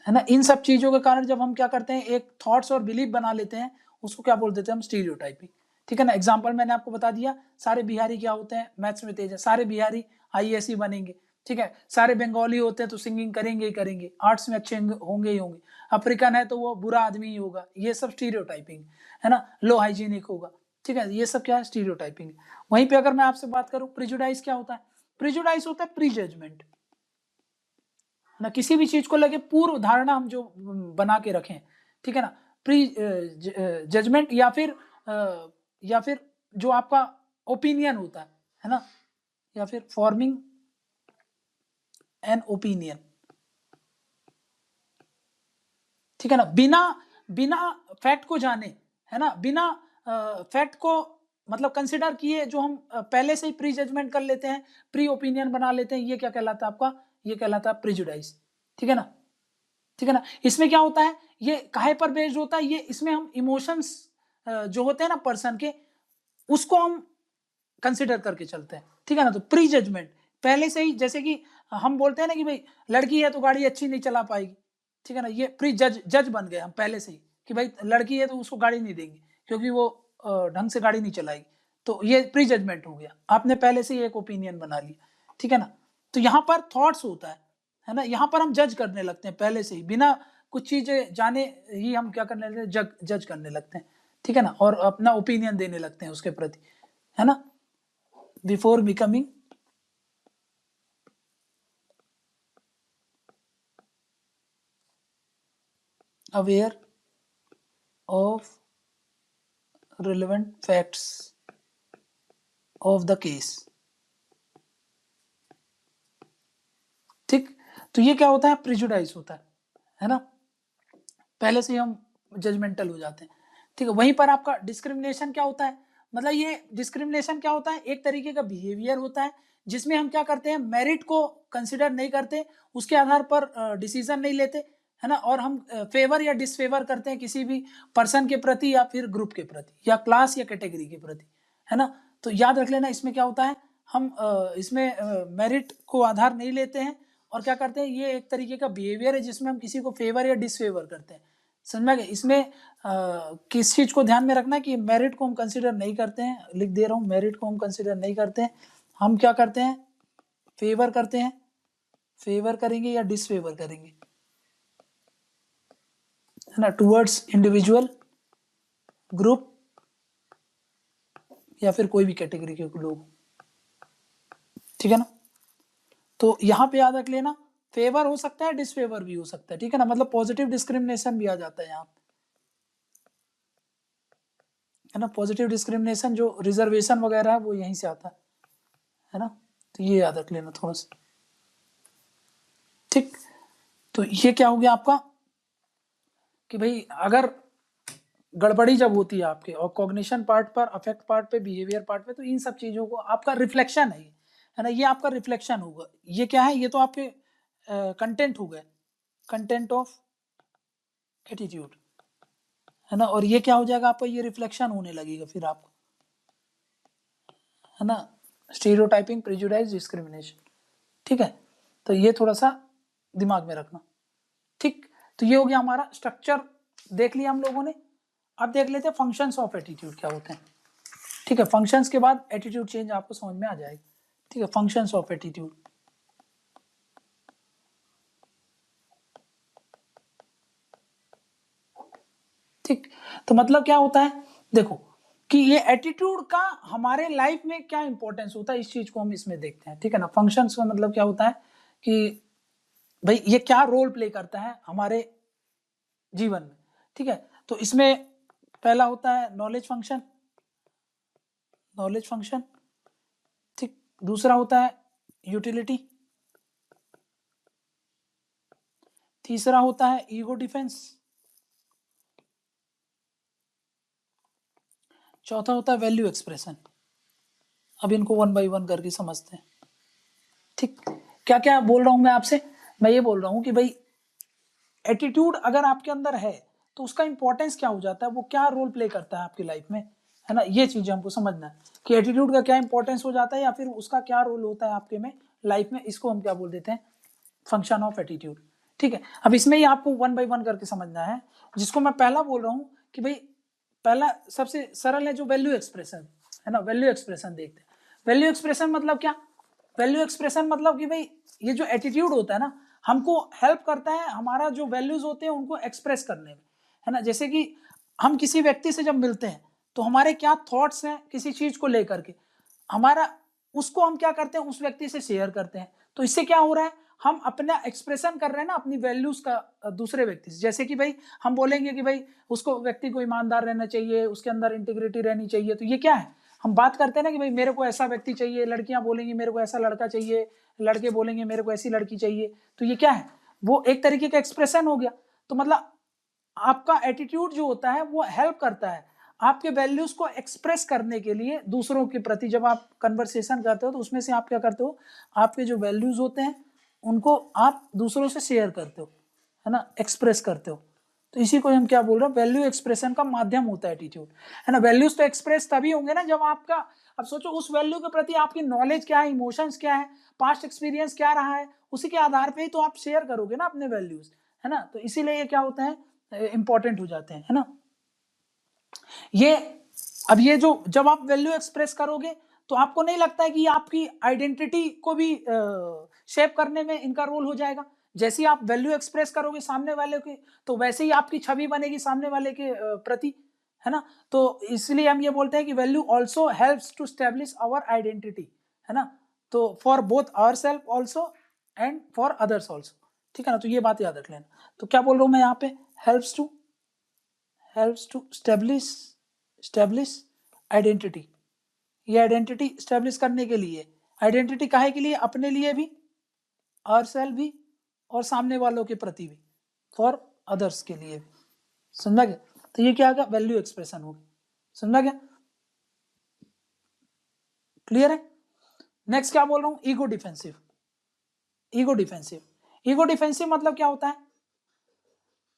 ना। इन सब चीजों के कारण जब हम क्या करते हैं, एक थॉट्स और बिलीफ बना लेते हैं, उसको क्या बोल देते हैं हम, स्टीरियोटाइपिंग, ठीक है ना। एग्जांपल मैंने आपको बता दिया, सारे बिहारी क्या होते हैं, मैथ्स में तेज है, सारे बिहारी आईएएस बनेंगे, ठीक है, सारे बंगाली होते हैं तो सिंगिंग करेंगे ही करेंगे, आर्ट्स में अच्छे होंगे ही होंगे, अफ्रीकन है तो वो बुरा आदमी ही होगा, ये सब स्टीरियोटाइपिंग है ना, लो हाइजीनिक होगा, ठीक है, ये सब क्या है, स्टीरियोटाइपिंग। वहीं पे अगर मैं आपसे बात करूं प्रिजुडाइज क्या होता है, प्रिजुडाइज होता है प्री जजमेंट ना, किसी भी चीज को लगे पूर्व धारणा हम जो बना के रखें, ठीक है ना, प्री जजमेंट या फिर जो आपका ओपिनियन होता है ना, या फिर फॉर्मिंग एन ओपिनियन, ठीक है ना, बिना बिना फैक्ट को जाने, है ना, बिना फैक्ट को मतलब कंसिडर किए जो हम पहले से ही प्री जजमेंट कर लेते हैं, प्री ओपिनियन बना लेते हैं, ये क्या कहलाता है आपका, ये कहलाता है प्रिजुडाइज, ठीक है ना, ठीक है ना। इसमें क्या होता है, ये काहे पर बेस्ड होता है, ये इसमें हम इमोशंस जो होते हैं ना पर्सन के, उसको हम कंसिडर करके चलते हैं, ठीक है ना। तो प्री जजमेंट पहले से ही, जैसे कि हम बोलते हैं ना कि भाई लड़की है तो गाड़ी अच्छी नहीं चला पाएगी, ठीक है ना, ये प्री जज बन गए हम पहले से ही कि भाई लड़की है तो उसको गाड़ी नहीं देंगे क्योंकि वो ढंग से गाड़ी नहीं चलाएगी, तो ये प्री जजमेंट हो गया, आपने पहले से ही एक ओपिनियन बना लिया, ठीक है ना। तो यहाँ पर थॉट्स होता है ना, यहाँ पर हम जज करने लगते हैं पहले से ही, बिना कुछ चीजें जाने ही हम क्या करने लगते हैं, जज करने लगते हैं, ठीक है ना, और अपना ओपिनियन देने लगते हैं उसके प्रति, है ना, before becoming aware of relevant facts of the case, ठीक। तो ये क्या होता है, प्रिजुडाइज होता है ना, पहले से ही हम जजमेंटल हो जाते हैं, ठीक है। वहीं पर आपका डिस्क्रिमिनेशन क्या होता है, मतलब ये डिस्क्रिमिनेशन क्या होता है, एक तरीके का बिहेवियर होता है जिसमें हम क्या करते हैं, मेरिट को कंसिडर नहीं करते, उसके आधार पर डिसीजन नहीं लेते, है ना, और हम फेवर या डिसफेवर करते हैं किसी भी पर्सन के प्रति या फिर ग्रुप के प्रति या क्लास या कैटेगरी के प्रति, है ना। तो याद रख लेना इसमें क्या होता है, हम इसमें मेरिट को आधार नहीं लेते हैं और क्या करते हैं, ये एक तरीके का बिहेवियर है जिसमें हम किसी को फेवर या डिसफेवर करते हैं, समझ में गए। इसमें किस चीज को ध्यान में रखना है कि मेरिट को हम कंसिडर नहीं करते हैं, लिख दे रहा हूं, मेरिट को हम कंसिडर नहीं करते हैं, हम क्या करते हैं, फेवर करते हैं, फेवर करेंगे या डिसफेवर करेंगे, है ना, टुवर्ड्स इंडिविजुअल, ग्रुप या फिर कोई भी कैटेगरी के लोग, ठीक है ना। तो यहां पे याद रख लेना, फेवर हो सकता है, डिसफेवर भी हो सकता है, ठीक है ना, मतलब पॉजिटिव डिस्क्रिमिनेशन भी आ जाता है यहाँ, है ना, पॉजिटिव डिस्क्रिमिनेशन जो रिजर्वेशन वगैरह है वो यहीं से आता है ना, तो ये याद रख लेना थोड़ा सा, ठीक। तो ये क्या हो गया आपका कि भाई अगर गड़बड़ी जब होती है आपके और कॉग्निशन पार्ट पर, अफेक्ट पार्ट पे, बिहेवियर पार्ट पे, तो इन सब चीजों को आपका रिफ्लेक्शन है ना, ये आपका रिफ्लेक्शन होगा, ये क्या है, ये तो आपके कंटेंट हो गए, कंटेंट ऑफ एटीट्यूड, है ना, और ये क्या हो जाएगा आपका, ये रिफ्लेक्शन होने लगेगा फिर आपको, है ना, स्टीरियोटाइपिंग, प्रेजुडाइज, डिस्क्रिमिनेशन, ठीक है। तो ये थोड़ा सा दिमाग में रखना, ठीक। तो ये हो गया हमारा स्ट्रक्चर, देख लिया हम लोगों ने। अब देख लेते हैं फंक्शंस ऑफ एटीट्यूड क्या होते हैं, ठीक है। फंक्शंस के बाद एटीट्यूड चेंज आपको समझ में आ जाएगा, ठीक है। फंक्शंस ऑफ एटीट्यूड, ठीक। तो मतलब क्या होता है, देखो कि ये एटीट्यूड का हमारे लाइफ में क्या इंपॉर्टेंस होता है, इस चीज को हम इसमें देखते हैं, ठीक है ना। फंक्शंस का मतलब क्या होता है कि भाई ये क्या रोल प्ले करता है हमारे जीवन में, ठीक है। तो इसमें पहला होता है नॉलेज फंक्शन, नॉलेज फंक्शन, ठीक। दूसरा होता है यूटिलिटी, तीसरा होता है ईगो डिफेंस, चौथा होता है वैल्यू एक्सप्रेशन। अब इनको वन बाय वन करके समझते हैं, ठीक। क्या क्या बोल रहा हूं मैं आपसे, मैं ये बोल रहा हूं कि भाई एटीट्यूड अगर आपके अंदर है तो उसका इंपॉर्टेंस क्या हो जाता है, वो क्या रोल प्ले करता है आपकी लाइफ में, है ना, ये चीजें हमको समझना है कि एटीट्यूड का क्या इंपॉर्टेंस हो जाता है या फिर उसका क्या रोल होता है आपके में लाइफ में, इसको हम क्या बोल देते हैं, फंक्शन ऑफ एटीट्यूड, ठीक है। अब इसमें ही आपको वन बाय वन करके समझना है, जिसको मैं पहला बोल रहा हूं कि भाई पहला सबसे सरल है जो वैल्यू एक्सप्रेशन, है ना, वैल्यू एक्सप्रेशन देखते हैं। वैल्यू एक्सप्रेशन मतलब क्या, वैल्यू एक्सप्रेशन मतलब कि भाई ये जो एटीट्यूड होता है ना, हमको हेल्प करता है हमारा जो वैल्यूज होते हैं उनको एक्सप्रेस करने में, है ना। जैसे कि हम किसी व्यक्ति से जब मिलते हैं तो हमारे क्या थॉट्स हैं किसी चीज को लेकर के, हमारा उसको हम क्या करते हैं उस व्यक्ति से शेयर करते हैं। तो इससे क्या हो रहा है, हम अपना एक्सप्रेशन कर रहे हैं ना अपनी वैल्यूज का दूसरे व्यक्ति से। जैसे कि भाई हम बोलेंगे कि भाई उसको व्यक्ति को ईमानदार रहना चाहिए, उसके अंदर इंटीग्रिटी रहनी चाहिए, तो ये क्या है, हम बात करते हैं ना कि भाई मेरे को ऐसा व्यक्ति चाहिए, लड़कियां बोलेंगी मेरे को ऐसा लड़का चाहिए, लड़के बोलेंगे मेरे को ऐसी लड़की चाहिए, तो ये क्या है, वो एक तरीके का एक्सप्रेशन हो गया। तो मतलब आपका एटीट्यूड जो होता है वो हेल्प करता है आपके वैल्यूज को एक्सप्रेस करने के लिए दूसरों के प्रति। जब आप कन्वर्सेशन करते हो तो उसमें से आप क्या करते हो, आपके जो वैल्यूज होते हैं उनको आप दूसरों से शेयर करते हो, है ना, एक्सप्रेस करते हो। तो इसी को हम क्या बोल रहे हैं, वैल्यू एक्सप्रेशन का माध्यम होता है एटीट्यूड, है ना। वैल्यूज तो एक्सप्रेस तभी होंगे ना जब आपका, अब सोचो उस वैल्यू के प्रति आपकी नॉलेज क्या है, इमोशंस क्या है, पास्ट एक्सपीरियंस क्या रहा है, उसी के आधार पे ही तो आप शेयर करोगे ना अपने वैल्यूज, है ना। तो इसीलिए ये क्या होता है, इंपॉर्टेंट हो जाते हैं, है ना। ये अब ये जो जब आप वैल्यू एक्सप्रेस करोगे तो आपको नहीं लगता है कि आपकी आइडेंटिटी को भी शेप करने में इनका रोल हो जाएगा। जैसे ही आप वैल्यू एक्सप्रेस करोगे सामने वाले की, तो वैसे ही आपकी छवि बनेगी सामने वाले के प्रति, है ना। तो इसलिए हम ये बोलते हैं कि value also helps to establish our identity, है ना। तो for both our self also and for others also, ठीक है ना। तो ये बात याद रख लेना। तो क्या बोल रहा हूं मैं यहाँ पे, हेल्प्स टू स्टैब्लिश आइडेंटिटी। ये आइडेंटिटी स्टैब्लिश करने के लिए, आइडेंटिटी काहे के लिए, अपने लिए भी, आवरसेल्फ भी, और सामने वालों के प्रति भी, फॉर अदर्स के लिए भी। समझा गया। तो ये क्या होगा, वैल्यू एक्सप्रेशन होगी। समझा गया, क्लियर है। नेक्स्ट क्या बोल रहा हूं, ईगो डिफेंसिव। ईगो डिफेंसिव मतलब क्या होता है,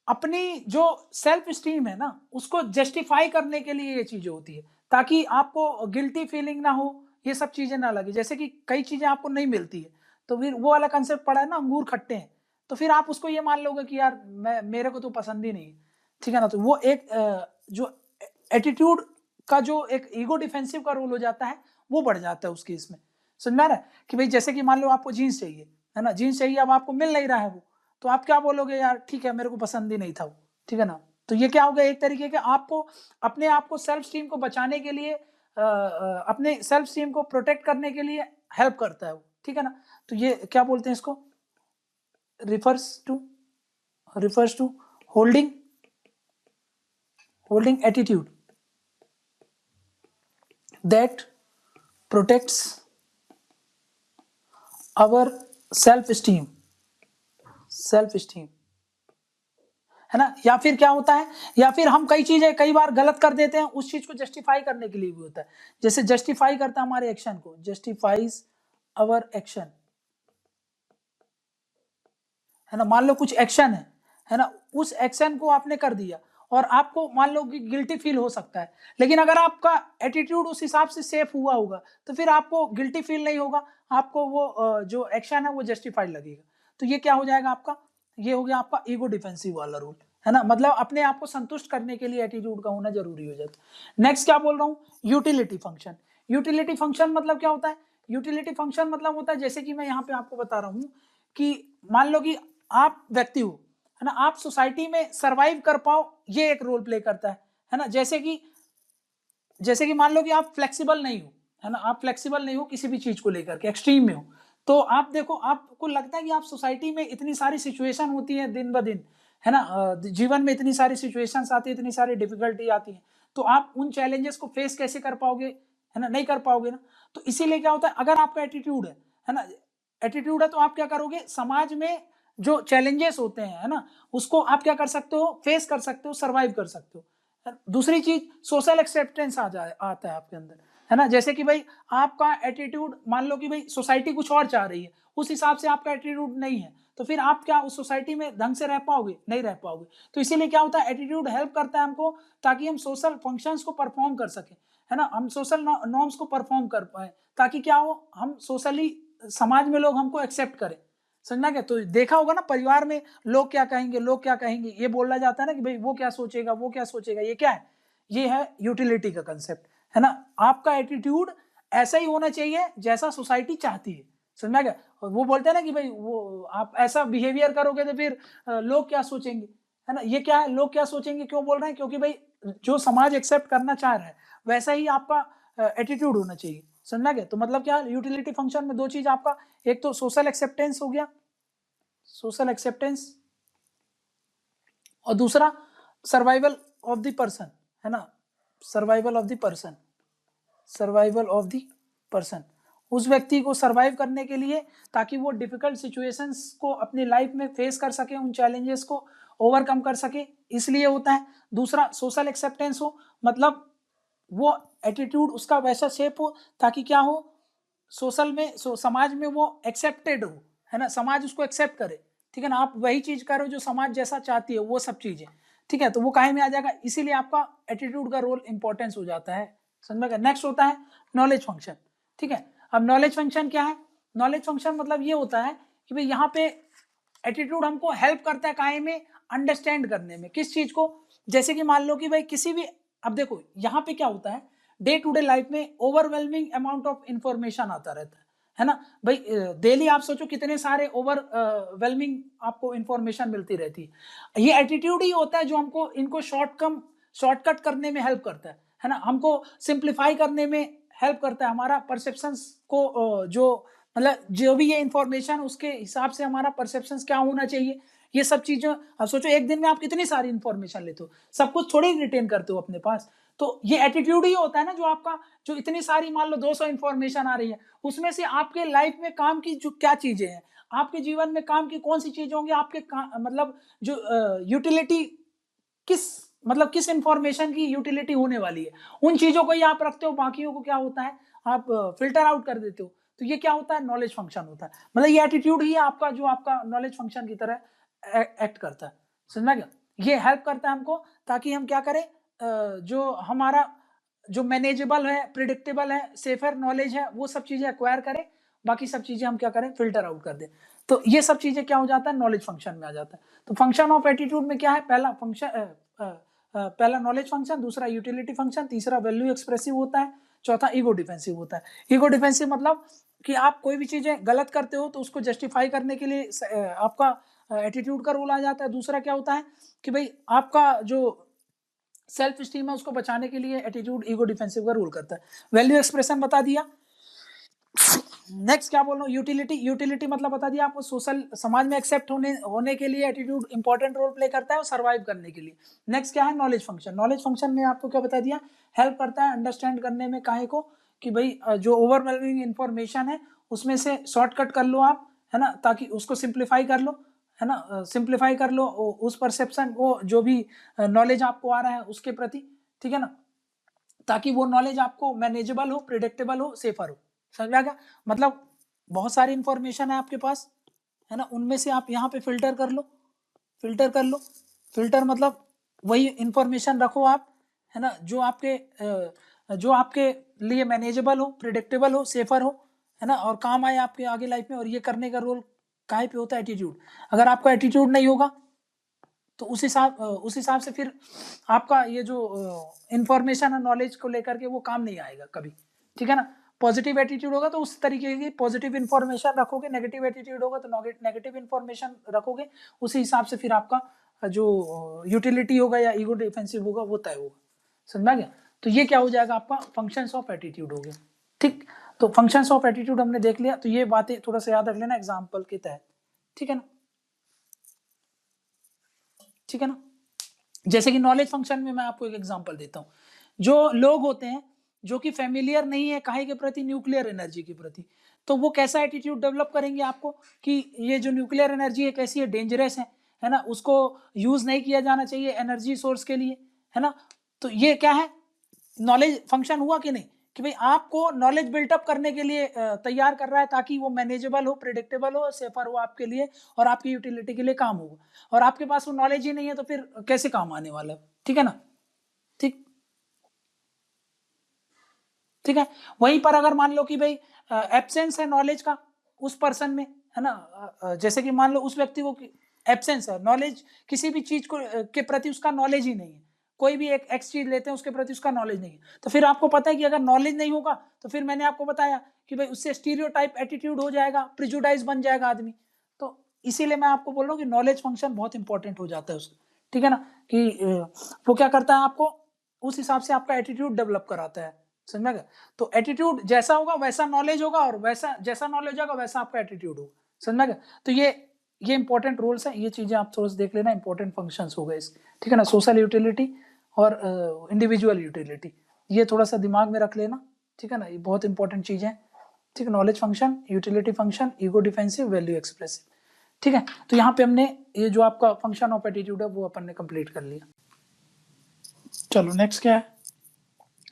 अपनी जो सेल्फ स्टीम है ना उसको जस्टिफाई करने के लिए ये चीजें होती है, ताकि आपको गिल्टी फीलिंग ना हो, ये सब चीजें ना लगे। जैसे कि कई चीजें आपको नहीं मिलती है, तो फिर वो वाला कंसेप्ट पड़ा है ना, अंगूर खट्टे हैं, तो फिर आप उसको ये मान लोगे कि यार मेरे को तो पसंद ही नहीं है, ठीक है ना। तो वो एक जो एटीट्यूड का जो एक ईगो डिफेंसिव का रोल हो जाता है वो बढ़ जाता है उस केस में। समझ में आ रहा है कि भाई जैसे कि मान लो आपको जीन्स चाहिए, है ना, जीन्स चाहिए, अब आपको मिल नहीं रहा है वो, तो आप क्या बोलोगे, यार ठीक है मेरे को पसंद ही नहीं था वो, ठीक है ना। तो ये क्या हो गया, एक तरीके के आपको अपने आप को सेल्फ स्टीम को बचाने के लिए, अपने सेल्फ स्टीम को प्रोटेक्ट करने के लिए हेल्प करता है वो, ठीक है ना। तो ये क्या बोलते हैं इसको, refers to holding attitude that protects our self esteem, है ना। या फिर क्या होता है, या फिर हम कई चीजें कई बार गलत कर देते हैं, उस चीज को जस्टिफाई करने के लिए भी होता है। जैसे जस्टिफाई करता है हमारे एक्शन को, जस्टिफाइज आवर एक्शन, है ना। मान लो कुछ एक्शन है ना, उस एक्शन को आपने कर दिया और आपको मान लो कि गिल्टी फील हो सकता है, लेकिन अगर आपका एटीट्यूड उस हिसाब से सेफ हुआ होगा तो फिर आपको गिल्टी फील नहीं होगा, आपको वो जो एक्शन है वो जस्टिफाइड लगेगा। तो ये क्या हो जाएगा आपका, ये हो गया आपका ईगो डिफेंसिव वाला रूल, है ना। मतलब अपने आप को संतुष्ट करने के लिए एटीट्यूड का होना जरूरी हो जाता है। नेक्स्ट क्या बोल रहा हूँ, यूटिलिटी फंक्शन। यूटिलिटी फंक्शन मतलब क्या होता है, यूटिलिटी फंक्शन मतलब होता है, जैसे कि मैं यहाँ पे आपको बता रहा हूँ कि मान लो कि आप व्यक्ति हो, है ना, आप सोसाइटी में सरवाइव कर पाओ, ये एक रोल प्ले करता है ना। जैसे कि मान लो कि आप फ्लेक्सिबल नहीं हो, है ना, आप फ्लेक्सिबल नहीं हो किसी भी चीज को लेकर के, एक्सट्रीम में हो, तो आप देखो आपको लगता है कि आप सोसाइटी में इतनी सारी सिचुएशन होती है दिन ब दिन, है ना, जीवन में इतनी सारी सिचुएशंस आती है, इतनी सारी डिफिकल्टी आती है, तो आप उन चैलेंजेस को फेस कैसे कर पाओगे, है ना, नहीं कर पाओगे ना। तो इसीलिए क्या होता है, अगर आपका एटीट्यूड है ना, एटीट्यूड है, तो आप क्या करोगे, समाज में जो चैलेंजेस होते हैं, है ना, उसको आप क्या कर सकते हो, फेस कर सकते हो, सरवाइव कर सकते हो। दूसरी चीज, सोशल एक्सेप्टेंस आता है आपके अंदर, है ना। जैसे कि भाई आपका एटीट्यूड, मान लो कि भाई सोसाइटी कुछ और चाह रही है, उस हिसाब से आपका एटीट्यूड नहीं है, तो फिर आप क्या उस सोसाइटी में ढंग से रह पाओगे, नहीं रह पाओगे। तो इसीलिए क्या होता है, एटीट्यूड हेल्प करता है हमको, ताकि हम सोशल फंक्शंस को परफॉर्म कर सके, है ना, हम सोशल नॉर्म्स को परफॉर्म कर पाए, ताकि क्या हो, हम सोशली समाज में लोग हमको एक्सेप्ट करें। समझना क्या, तो देखा होगा ना परिवार में लोग क्या कहेंगे, ये बोला जाता है ना कि भाई वो क्या सोचेगा, ये क्या है, ये है यूटिलिटी का कंसेप्ट, है ना। आपका एटीट्यूड ऐसा ही होना चाहिए जैसा सोसाइटी चाहती है, समझ में आ गया? और वो बोलते हैं ना कि भाई वो आप ऐसा बिहेवियर करोगे तो फिर लोग क्या सोचेंगे, है ना? ये क्या है, लोग क्या सोचेंगे क्यों बोल रहे हैं? क्योंकि भाई जो समाज एक्सेप्ट करना चाह रहा है वैसा ही आपका एटीट्यूड होना चाहिए। समझ में आ गया? तो मतलब क्या, यूटिलिटी फंक्शन में दो चीज आपका, एक तो सोशल एक्सेप्टेंस हो गया, सोशल एक्सेप्टेंस, और दूसरा सर्वाइवल ऑफ द पर्सन, है ना? Survival of the person, survival of the person, उस व्यक्ति को सर्वाइव करने के लिए, ताकि वो डिफिकल्ट सिचुएशंस को अपनी लाइफ में फेस कर सके, उन चैलेंजेस को ओवरकम कर सके, इसलिए होता है। दूसरा सोशल एक्सेप्टेंस हो, मतलब वो एटीट्यूड उसका वैसा शेप हो ताकि क्या हो, सोशल में समाज में वो एक्सेप्टेड हो, है ना? समाज उसको एक्सेप्ट करे, ठीक है ना? आप वही चीज करो जो समाज जैसा चाहती है, वो सब चीजें, ठीक है? तो वो काहे में आ जाएगा, इसीलिए आपका एटीट्यूड का रोल इंपॉर्टेंस हो जाता है। समझ में? नेक्स्ट होता है नॉलेज फंक्शन, ठीक है? अब नॉलेज फंक्शन क्या है? नॉलेज फंक्शन मतलब ये होता है कि भाई यहाँ पे एटीट्यूड हमको हेल्प करता है काहे में, अंडरस्टैंड करने में, किस चीज को? जैसे कि मान लो कि भाई किसी भी, अब देखो यहाँ पे क्या होता है, डे टू डे लाइफ में ओवरवेलमिंग अमाउंट ऑफ इंफॉर्मेशन आता रहता है ना भाई? डेली आप सोचो कितने सारे ओवरवेलमिंग आपको इंफॉर्मेशन मिलती रहती है। ये एटीट्यूड ही होता है जो हमको इनको शॉर्टकट करने में हेल्प करता है ना? हमको सिंप्लीफाई करने में हेल्प करता है, हमारा परसेप्शंस को जो मतलब जो भी ये इंफॉर्मेशन, उसके हिसाब से हमारा परसेप्शन क्या होना चाहिए, ये सब चीजें। अब सोचो एक दिन में आप कितनी सारी इंफॉर्मेशन लेते हो, सब कुछ थोड़ी रिटेन करते हो अपने पास। तो ये एटीट्यूड ही होता है ना जो आपका, जो इतनी सारी मान लो 200 इंफॉर्मेशन आ रही है, उसमें से आपके लाइफ में काम की जो क्या चीजें हैं, आपके जीवन में काम की कौन सी चीजें होंगी, आपके मतलब जो यूटिलिटी किस, मतलब किस इंफॉर्मेशन की यूटिलिटी होने वाली है, उन चीजों को ही आप रखते हो, बाकियों को क्या होता है, आप फिल्टर आउट कर देते हो। तो ये क्या होता है, नॉलेज फंक्शन होता है। मतलब ये एटीट्यूड ही है आपका जो आपका नॉलेज फंक्शन की तरह एक्ट करता है। समझ में गया? ये हेल्प करता है हमको ताकि हम क्या करें, जो हमारा जो मैनेजेबल है, प्रिडिक्टेबल है, सेफर नॉलेज है, वो सब चीजें एक्वायर करें, बाकी सब चीजें हम क्या करें, फिल्टर आउट कर दें। तो ये सब चीजें क्या हो जाता है, नॉलेज फंक्शन में आ जाता है। तो फंक्शन ऑफ एटीट्यूड में क्या है, पहला फंक्शन, पहला नॉलेज फंक्शन, दूसरा यूटिलिटी फंक्शन, तीसरा वैल्यू एक्सप्रेसिव होता है, चौथा ईगो डिफेंसिव होता है। ईगो डिफेंसिव मतलब कि आप कोई भी चीजें गलत करते हो तो उसको जस्टिफाई करने के लिए आपका एटीट्यूड का रोल आ जाता है। दूसरा क्या होता है कि भाई आपका जो सेल्फ स्टीम है उसको बचाने के लिए एटीट्यूड ईगो डिफेंसिव का रोल करता है। वैल्यू एक्सप्रेशन बता दिया। नेक्स्ट क्या बोल रहा हूँ, यूटिलिटी। यूटिलिटी मतलब बता दिया आपको, सोशल समाज में एक्सेप्ट होने के लिए एटीट्यूड इंपॉर्टेंट रोल प्ले करता है और सर्वाइव करने के लिए। नेक्स्ट क्या है, नॉलेज फंक्शन। नॉलेज फंक्शन में आपको क्या बता दिया, हेल्प करता है अंडरस्टैंड करने में, काहे को कि भाई जो ओवरवेलमिंग इंफॉर्मेशन है उसमें से शॉर्टकट कर लो आप, है ना, ताकि उसको सिंप्लीफाई कर लो, है ना, सिंप्लीफाई कर लो उस परसेप्शन को, जो भी नॉलेज आपको आ रहा है उसके प्रति, ठीक है ना, ताकि वो नॉलेज आपको मैनेजेबल हो, प्रिडिक्टेबल हो, सेफर हो। समझ में आ गया? मतलब बहुत सारी इंफॉर्मेशन है आपके पास, है ना, उनमें से आप यहाँ पे फिल्टर कर लो, फिल्टर कर लो। फिल्टर मतलब वही इंफॉर्मेशन रखो आप, है ना, जो आपके लिए मैनेजेबल हो, प्रिडिक्टेबल हो, सेफर हो, है ना, और काम आए आपके आगे लाइफ में। और ये करने का रोल काहे पे होता है, एटीट्यूड। अगर आपका एटीट्यूड नहीं होगा तो उस हिसाब से फिर आपका ये जो इंफॉर्मेशन है नॉलेज को लेकर के, वो काम नहीं आएगा कभी, ठीक है ना। पॉजिटिव एटीट्यूड होगा तो उस तरीके की पॉजिटिव इंफॉर्मेशन रखोगे, नेगेटिव एटीट्यूड होगा तो नेगेटिव इंफॉर्मेशन रखोगे, उसी हिसाब से फिर आपका जो यूटिलिटी होगा या ईगो डिफेंसिव होगा वो तय होगा। समझ में आ गया? तो ये क्या हो जाएगा, आपका फंक्शंस ऑफ एटीट्यूड हो गया। ठीक, तो फंक्शंस ऑफ एटीट्यूड हमने देख लिया, तो ये बातें थोड़ा सा याद रख लेना एग्जाम्पल के तहत, ठीक है ना, ठीक है ना। जैसे कि नॉलेज फंक्शन में मैं आपको एक एग्जांपल देता हूँ। जो लोग होते हैं जो कि फेमिलियर नहीं है काहे के प्रति, न्यूक्लियर एनर्जी के प्रति, तो वो कैसा एटीट्यूड डेवलप करेंगे आपको कि ये जो न्यूक्लियर एनर्जी है कैसी है, डेंजरस है ना, उसको यूज नहीं किया जाना चाहिए एनर्जी सोर्स के लिए, है ना। तो ये क्या है, नॉलेज फंक्शन हुआ कि नहीं, कि भाई आपको नॉलेज बिल्टअप करने के लिए तैयार कर रहा है ताकि वो मैनेजेबल हो, प्रिडिक्टेबल हो, सेफर हो आपके लिए और आपकी यूटिलिटी के लिए काम होगा। और आपके पास वो नॉलेज ही नहीं है तो फिर कैसे काम आने वाला है, ठीक है ना। ठीक, ठीक है। वहीं पर अगर मान लो कि भाई एब्सेंस है नॉलेज का उस पर्सन में, है ना, जैसे कि मान लो उस व्यक्ति को एब्सेंस है नॉलेज, किसी भी चीज को के प्रति उसका नॉलेज ही नहीं है, कोई भी एक एक्स चीज लेते हैं उसके प्रति उसका नॉलेज नहीं है, तो फिर आपको पता है कि अगर नॉलेज नहीं होगा तो फिर मैंने आपको बताया कि भाई उससे स्टीरियोटाइप एटीट्यूड हो जाएगा, प्रिजुडाइज बन जाएगा आदमी। तो इसीलिए मैं आपको बोल रहा हूँ कि नॉलेज फंक्शन बहुत इंपॉर्टेंट हो जाता है उसका, ठीक है ना, कि वो क्या करता है, आपको उस हिसाब से आपका एटीट्यूड डेवलप कराता है, समझ में गया। तो एटीट्यूड जैसा होगा वैसा नॉलेज होगा, और वैसा जैसा नॉलेज होगा वैसा आपका एटीट्यूड होगा, समझ में गया। तो ये इंपॉर्टेंट रोल्स हैं, ये चीजें आप थोड़ा सा देख लेना, इंपॉर्टेंट फंक्शंस हो गए इसके, ठीक है ना। सोशल यूटिलिटी और इंडिविजुअल यूटिलिटी, ये थोड़ा सा दिमाग में रख लेना, ठीक है ना, ये बहुत इंपॉर्टेंट चीजें हैं, ठीक है। Knowledge function, utility function, ego defensive, value expressive, ठीक है। तो यहाँ पे हमने ये जो आपका फंक्शन ऑफ एटीट्यूड है वो अपन ने कंप्लीट कर लिया। चलो नेक्स्ट क्या है,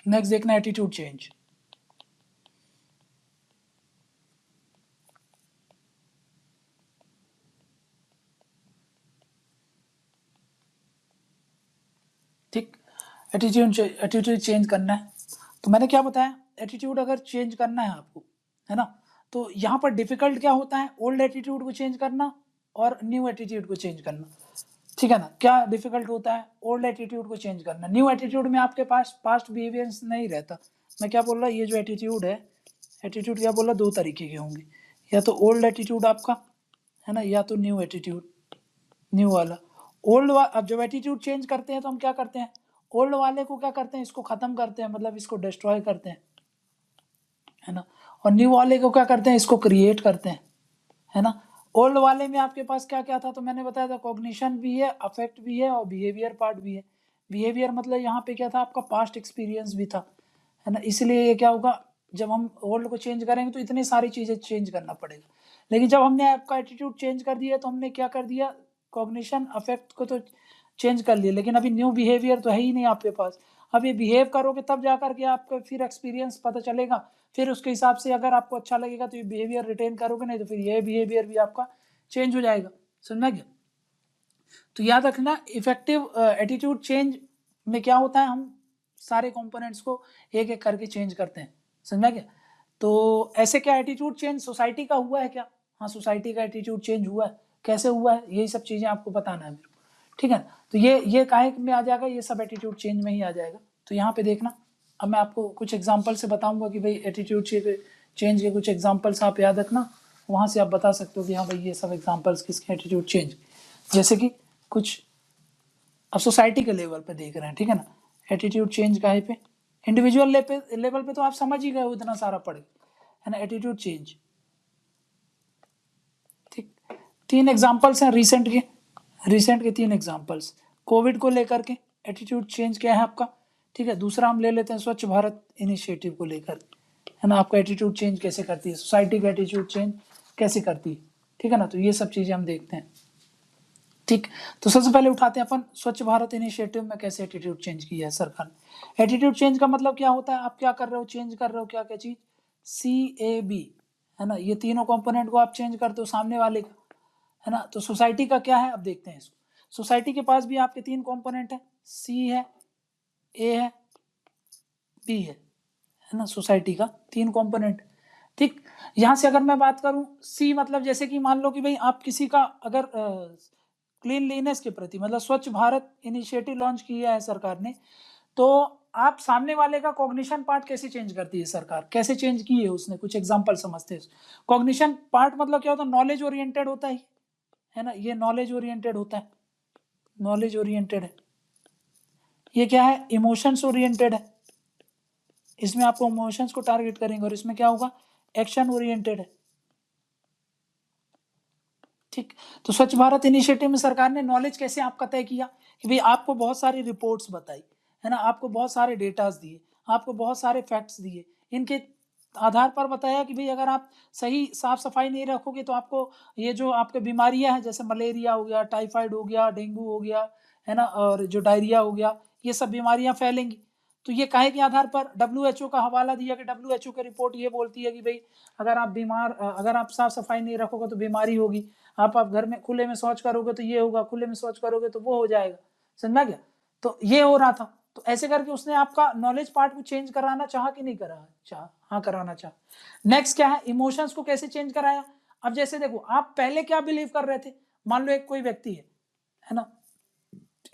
नेक्स्ट देखना एटीट्यूड चेंज। ठीक, एटीट्यूड चेंज करना है, तो मैंने क्या बताया, एटीट्यूड अगर चेंज करना है आपको, है ना, तो यहाँ पर डिफिकल्ट क्या होता है, ओल्ड एटीट्यूड को चेंज करना और न्यू एटीट्यूड को चेंज करना, ठीक है ना। क्या डिफिकल्ट होता है, ओल्ड एटीट्यूड को चेंज करना। न्यू एटीट्यूड में आपके पास पास्ट बिहेवियर्स नहीं रहता। मैं क्या बोल रहा, ये जो एटीट्यूड है, एटीट्यूड क्या बोला, दो तरीके के होंगे, या तो ओल्ड एटीट्यूड आपका, है ना, या तो न्यू एटीट्यूड, न्यू वाला। अब जब एटीट्यूड चेंज करते हैं तो हम क्या करते हैं, ओल्ड वाले को क्या करते हैं, इसको खत्म करते हैं, मतलब इसको डिस्ट्रॉय करते हैं, है ना। और न्यू वाले को क्या करते हैं, इसको क्रिएट करते हैं, है ना। ओल्ड वाले में आपके पास क्या क्या था, तो मैंने बताया था कॉग्निशन भी है, अफेक्ट भी है, और बिहेवियर पार्ट भी है। बिहेवियर मतलब यहाँ पे क्या था, आपका पास्ट एक्सपीरियंस भी था, है ना। इसलिए ये क्या होगा, जब हम ओल्ड को चेंज करेंगे तो इतनी सारी चीजें चेंज करना पड़ेगा। लेकिन जब हमने आपका एटीट्यूड चेंज कर दिया तो हमने क्या कर दिया, कॉग्निशन अफेक्ट को तो चेंज कर लिया, लेकिन अभी न्यू बिहेवियर तो है ही नहीं आपके पास। अब ये बिहेव करोगे तब जा करके आपको फिर एक्सपीरियंस पता चलेगा, फिर उसके हिसाब से अगर आपको अच्छा लगेगा तो ये बिहेवियर रिटेन करोगे, नहीं तो फिर ये बिहेवियर भी आपका चेंज हो जाएगा, समझ में गया। तो याद रखना, इफेक्टिव एटीट्यूड चेंज में क्या होता है, हम सारे कंपोनेंट्स को एक एक करके चेंज करते हैं, समझ में गया। तो ऐसे क्या एटीट्यूड चेंज सोसाइटी का हुआ है क्या, हाँ सोसाइटी का एटीट्यूड चेंज हुआ है, कैसे हुआ है, यही सब चीजें आपको बताना है मेरे को, ठीक है। तो ये काहे में आ जाएगा, ये सब एटीट्यूड चेंज में ही आ जाएगा। तो यहाँ पे देखना, अब मैं आपको कुछ एग्जाम्पल से बताऊंगा कि भाई एटीट्यूड चेंज के कुछ एग्जाम्पल्स आप याद रखना, वहाँ से आप बता सकते हो कि हाँ भाई ये सब एग्जाम्पल्स किसके एटीट्यूड चेंज। जैसे कि कुछ अब सोसाइटी के लेवल पे देख रहे हैं, ठीक है ना, एटीट्यूड चेंज काहे पे, इंडिविजुअल लेवल पे तो आप समझ ही गए हो, इतना सारा पढ़, है ना, एटीट्यूड चेंज। ठीक, 3 एग्जाम्पल्स हैं रिसेंट के 3 एग्जाम्पल्स। कोविड को लेकर के एटीट्यूड चेंज क्या है आपका, ठीक है। दूसरा हम ले लेते हैं स्वच्छ भारत इनिशिएटिव को लेकर, है ना, आपका एटीट्यूड चेंज कैसे करती है, सोसाइटी का एटीट्यूड चेंज कैसे करती है, ठीक है ना। तो ये सब चीजें हम देखते हैं, ठीक। तो सबसे पहले उठाते हैं अपन स्वच्छ भारत इनिशिएटिव में कैसे एटीट्यूड चेंज किया है सरकार ने। एटीट्यूड चेंज का मतलब क्या होता है, आप क्या कर रहे हो, चेंज कर रहे हो क्या क्या चीज, CAB, है ना, ये तीनों कंपोनेंट को आप चेंज करते हो सामने वाले का, है ना। तो सोसाइटी का क्या है, अब देखते हैं इसको। सोसाइटी के पास भी आपके 3 कंपोनेंट है, C है, A है, B है ना। सोसाइटी का 3 कंपोनेंट, ठीक। यहां से अगर मैं बात करूं, C मतलब जैसे कि मान लो कि भाई आप किसी का अगर क्लीनलीनेस के प्रति, मतलब स्वच्छ भारत इनिशिएटिव लॉन्च किया है सरकार ने, तो आप सामने वाले का कॉग्निशन पार्ट कैसे चेंज करती है सरकार, कैसे चेंज की है उसने, कुछ एग्जांपल समझते हैं। कॉग्निशन पार्ट मतलब क्या होता है, नॉलेज ओरिएंटेड होता है ना, ये नॉलेज ओरिएंटेड होता है, नॉलेज ओरिएंटेड है। ये क्या है, इमोशंस ओरिएंटेड है, इसमें आपको इमोशंस को टारगेट करेंगे। और इसमें क्या होगा, एक्शन ओरिएंटेड है, ठीक। तो स्वच्छ भारत इनिशिएटिव में सरकार ने नॉलेज कैसे आपका तय किया, कि भाई आपको बहुत सारी रिपोर्ट्स बताई, है ना, आपको बहुत सारे डेटास दिए, आपको बहुत सारे फैक्ट्स दिए, इनके आधार पर बताया कि भाई अगर आप सही साफ सफाई नहीं रखोगे तो आपको ये जो आपके बीमारियां हैं, जैसे मलेरिया हो गया, टाइफाइड हो गया, डेंगू हो गया, है ना, और जो डायरिया हो गया, ये सब बीमारियां फैलेंगी। तो ये काहे के आधार पर, WHO का हवाला दिया कि WHO की रिपोर्ट ये बोलती है कि भाई अगर आप साफ सफाई नहीं रखोगे तो बीमारी होगी, आप घर में खुले में शौच करोगे तो ये होगा, खुले में शौच करोगे तो वो हो जाएगा, समझ गया। तो ये हो रहा था, तो ऐसे करके उसने आपका नॉलेज पार्ट को चेंज कराना चाहा कि नहीं करा, चाह, हाँ कराना चाहा। नेक्स्ट क्या है, इमोशंस को कैसे चेंज कराया। अब जैसे देखो, आप पहले क्या बिलीव कर रहे थे, मान लो एक कोई व्यक्ति है ना,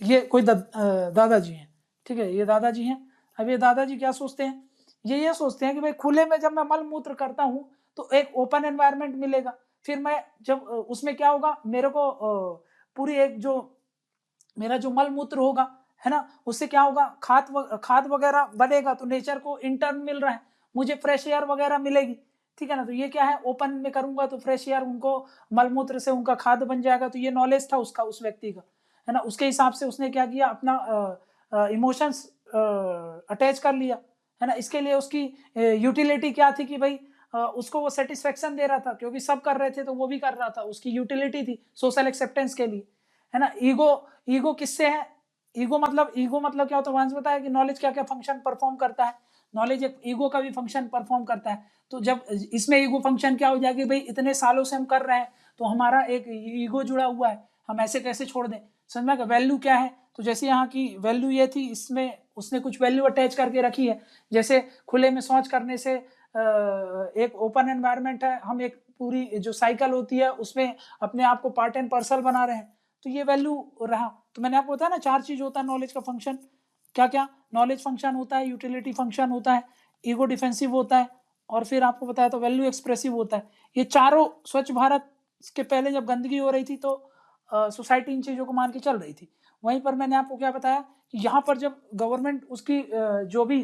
ये कोई दादाजी हैं, ठीक है, ये दादाजी हैं। अब ये दादाजी क्या सोचते हैं ये सोचते हैं कि भाई खुले में जब मैं मल मूत्र करता हूँ तो एक ओपन एनवायरनमेंट मिलेगा, फिर मैं जब उसमें क्या होगा, मेरे को पूरी एक जो मेरा जो मल मूत्र होगा, है ना, उससे क्या होगा, खाद वगैरह बनेगा, तो नेचर को इंटर्न मिल रहा है, मुझे फ्रेश एयर वगैरह मिलेगी, ठीक है ना। तो ये क्या है, ओपन में करूंगा तो फ्रेश एयर, उनको मलमूत्र से उनका खाद बन जाएगा। तो ये नॉलेज था उसका, उस व्यक्ति का, है ना। उसके हिसाब से उसने क्या किया, अपना इमोशंस अटैच कर लिया, है ना। इसके लिए उसकी यूटिलिटी क्या थी कि भाई उसको वो सेटिस्फेक्शन दे रहा था, क्योंकि सब कर रहे थे तो वो भी कर रहा था, उसकी यूटिलिटी थी सोशल एक्सेप्टेंस के लिए, है ना। ईगो किससे है, ईगो मतलब क्या होता है, वंश बताया कि नॉलेज क्या क्या फंक्शन परफॉर्म करता है, नॉलेज एक ईगो का भी फंक्शन परफॉर्म करता है। तो जब इसमें ईगो फंक्शन क्या हो जाएगी, भाई इतने सालों से हम कर रहे हैं तो हमारा एक ईगो जुड़ा हुआ है, हम ऐसे कैसे छोड़ दें। समझ में, वैल्यू क्या है, तो जैसे यहाँ की वैल्यू ये थी, इसमें उसने कुछ वैल्यू अटैच करके रखी है। जैसे खुले में शौच करने से एक ओपन एनवायरनमेंट है, हम एक पूरी जो साइकिल होती है उसमें अपने आप को पार्ट एंड पार्सल बना रहे हैं, तो ये वैल्यू रहा। तो मैंने आपको बताया ना, 4 चीज होता है नॉलेज का फंक्शन, क्या क्या, नॉलेज फंक्शन होता है, यूटिलिटी फंक्शन होता है, ईगो डिफेंसिव होता है, और फिर आपको बताया तो वैल्यू एक्सप्रेसिव होता है। ये चारों स्वच्छ भारत के पहले जब गंदगी हो रही थी तो सोसाइटी इन चीजों को मान के चल रही थी। वहीं पर मैंने आपको क्या बताया कि यहाँ पर जब गवर्नमेंट उसकी जो भी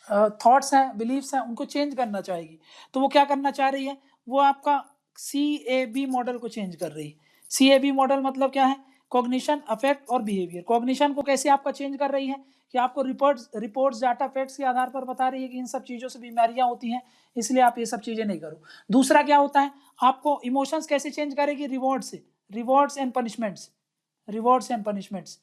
थॉट्स हैं, बिलीव्स हैं, उनको चेंज करना चाहेगी, तो वो क्या करना चाह रही है, वो आपका CAB मॉडल को चेंज कर रही है। CAB मॉडल मतलब क्या है, कॉग्निशन, अफेक्ट और बिहेवियर। कॉग्निशन को कैसे आपका चेंज कर रही है कि आपको रिपोर्ट्स डाटा फैक्ट्स के आधार पर बता रही है कि इन सब चीज़ों से बीमारियां होती हैं, इसलिए आप ये सब चीज़ें नहीं करो। दूसरा क्या होता है, आपको इमोशंस कैसे चेंज करेगी, रिवॉर्ड से, rewards and punishments, rewards and punishments.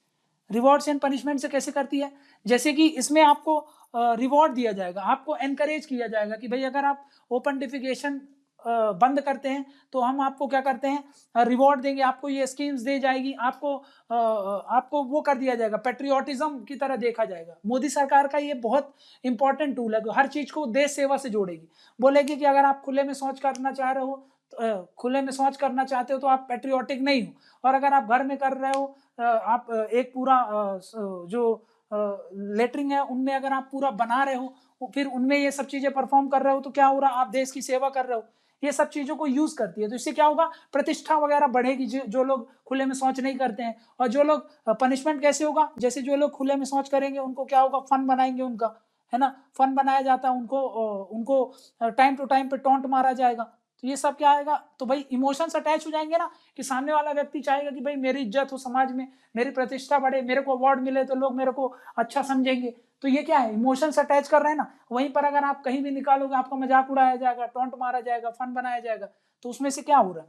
Rewards and punishment से कैसे करती है, जैसे कि इसमें आपको रिवॉर्ड दिया जाएगा, आपको एनकरेज किया जाएगा कि भाई अगर आप ओपन डिफिकेशन बंद करते हैं तो हम आपको क्या करते हैं, रिवॉर्ड देंगे, आपको ये स्कीम्स दे जाएगी, आपको वो कर दिया जाएगा, पेट्रियोटिज्म की तरह देखा जाएगा। मोदी सरकार का ये बहुत इंपॉर्टेंट टूल है, हर चीज को देश सेवा से जोड़ेगी। बोलेगी कि अगर आप खुले में शौच करना चाह रहे हो, खुले में शौच करना चाहते हो तो आप पेट्रियोटिक नहीं हो, और अगर आप घर में कर रहे हो, आप एक पूरा जो लेटरिंग है उनमें अगर आप पूरा बना रहे हो, फिर उनमें ये सब चीजें परफॉर्म कर रहे हो, तो क्या हो रहा, आप देश की सेवा कर रहे हो। ये सब चीजों को यूज करती है, तो इससे क्या होगा, प्रतिष्ठा वगैरह बढ़ेगी, जो लोग खुले में शौच नहीं करते हैं। और जो लोग पनिशमेंट कैसे होगा, जैसे जो लोग खुले में शौच करेंगे उनको क्या होगा, फन बनाएंगे उनका, है ना, फन बनाया जाता है उनको टाइम टू टाइम पे टॉन्ट मारा जाएगा। तो ये सब क्या आएगा, तो भाई इमोशंस अटैच हो जाएंगे ना, कि सामने वाला व्यक्ति चाहेगा कि भाई मेरी इज्जत हो समाज में, मेरी प्रतिष्ठा बढ़े, मेरे को अवार्ड मिले तो लोग मेरे को अच्छा समझेंगे। तो ये क्या है, इमोशंस अटैच कर रहे हैं ना। वहीं पर अगर आप कहीं भी निकालोगे, आपका मजाक उड़ाया जाएगा, टॉन्ट मारा जाएगा, फन बनाया जाएगा, तो उसमें से क्या हो रहा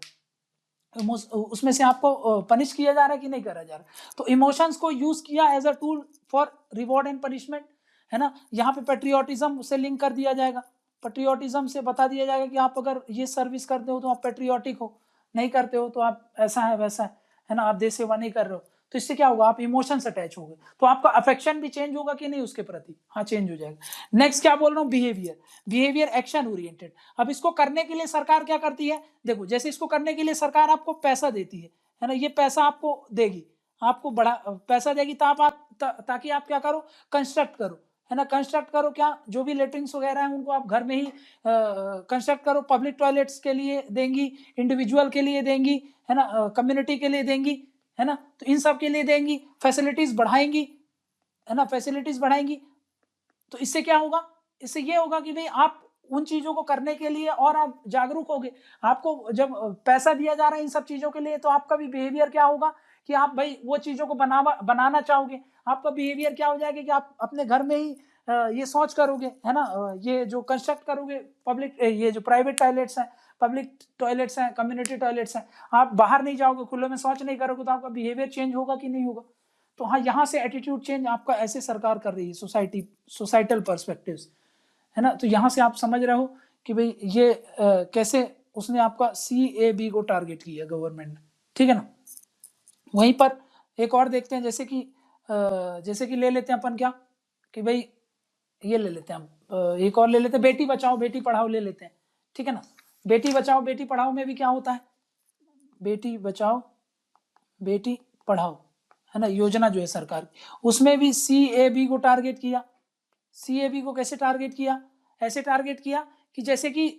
है, उसमें से आपको पनिश किया जा रहा है कि नहीं करा जा रहा। तो इमोशंस को यूज किया as a tool for reward and punishment, है ना। यहाँ पे पेट्रियोटिज्म से लिंक कर दिया जाएगा, पेट्रियोटिज्म से बता दिया जाएगा कि आप अगर ये सर्विस करते हो तो आप पेट्रियोटिक हो, नहीं करते हो तो आप ऐसा है वैसा है ना, आप देश सेवा नहीं कर रहे हो। तो इससे क्या होगा, आप इमोशंस अटैच हो गए, तो आपका अफेक्शन भी चेंज होगा कि नहीं उसके प्रति, हाँ चेंज हो जाएगा। नेक्स्ट क्या बोल रहा हूँ, बिहेवियर, बिहेवियर एक्शन ओरिएंटेड। अब इसको करने के लिए सरकार क्या करती है, देखो जैसे इसको करने के लिए सरकार आपको पैसा देती है ना, ये पैसा आपको देगी, आपको बड़ा पैसा देगी, ताकि आप क्या करो, कंस्ट्रक्ट करो, है ना, कंस्ट्रक्ट करो, क्या जो भी लेटरिन्स वगैरह हैं उनको आप घर में ही कंस्ट्रक्ट करो, पब्लिक टॉयलेट्स के लिए देंगी, इंडिविजुअल के लिए देंगी, है ना, कम्युनिटी के लिए देंगी, है ना, तो इन सब के लिए देंगी, फैसिलिटीज बढ़ाएंगी, है ना, फैसिलिटीज बढ़ाएंगी। तो इससे क्या होगा, इससे ये होगा कि भाई आप उन चीजों को करने के लिए और आप जागरूक होगे। आपको जब पैसा दिया जा रहा है इन सब चीजों के लिए, तो आपका भी बिहेवियर क्या होगा कि आप भाई वो चीजों को बनाना चाहोगे। आपका बिहेवियर क्या हो जाएगा कि आप अपने घर में ही ये सोच करोगे, है ना, ये जो कंस्ट्रक्ट करोगे पब्लिक, ये जो प्राइवेट टॉयलेट्स हैं, पब्लिक टॉयलेट्स हैं, कम्युनिटी टॉयलेट्स हैं, आप बाहर नहीं जाओगे, खुले में शौच नहीं करोगे, तो आपका बिहेवियर चेंज होगा कि नहीं होगा। तो हाँ, यहाँ से एटीट्यूड चेंज आपका ऐसे सरकार कर रही है, सोसाइटल पर्सपेक्टिव्स, है ना। तो यहाँ से आप समझ रहे हो कि भाई ये कैसे उसने आपका CAB को टारगेट किया गवर्नमेंट ने, ठीक है ना। वहीं पर एक और देखते हैं, जैसे कि ले लेते हैं अपन क्या, कि भाई ये ले लेते हैं हम, एक और ले लेते हैं, बेटी बचाओ बेटी पढ़ाओ ले लेते हैं, ठीक है ना। बेटी बचाओ बेटी पढ़ाओ में भी क्या होता है, बेटी बचाओ बेटी पढ़ाओ, है ना, योजना जो है सरकार की, उसमें भी CAB को टारगेट किया, CAB को कैसे टारगेट किया, ऐसे टारगेट किया कि जैसे कि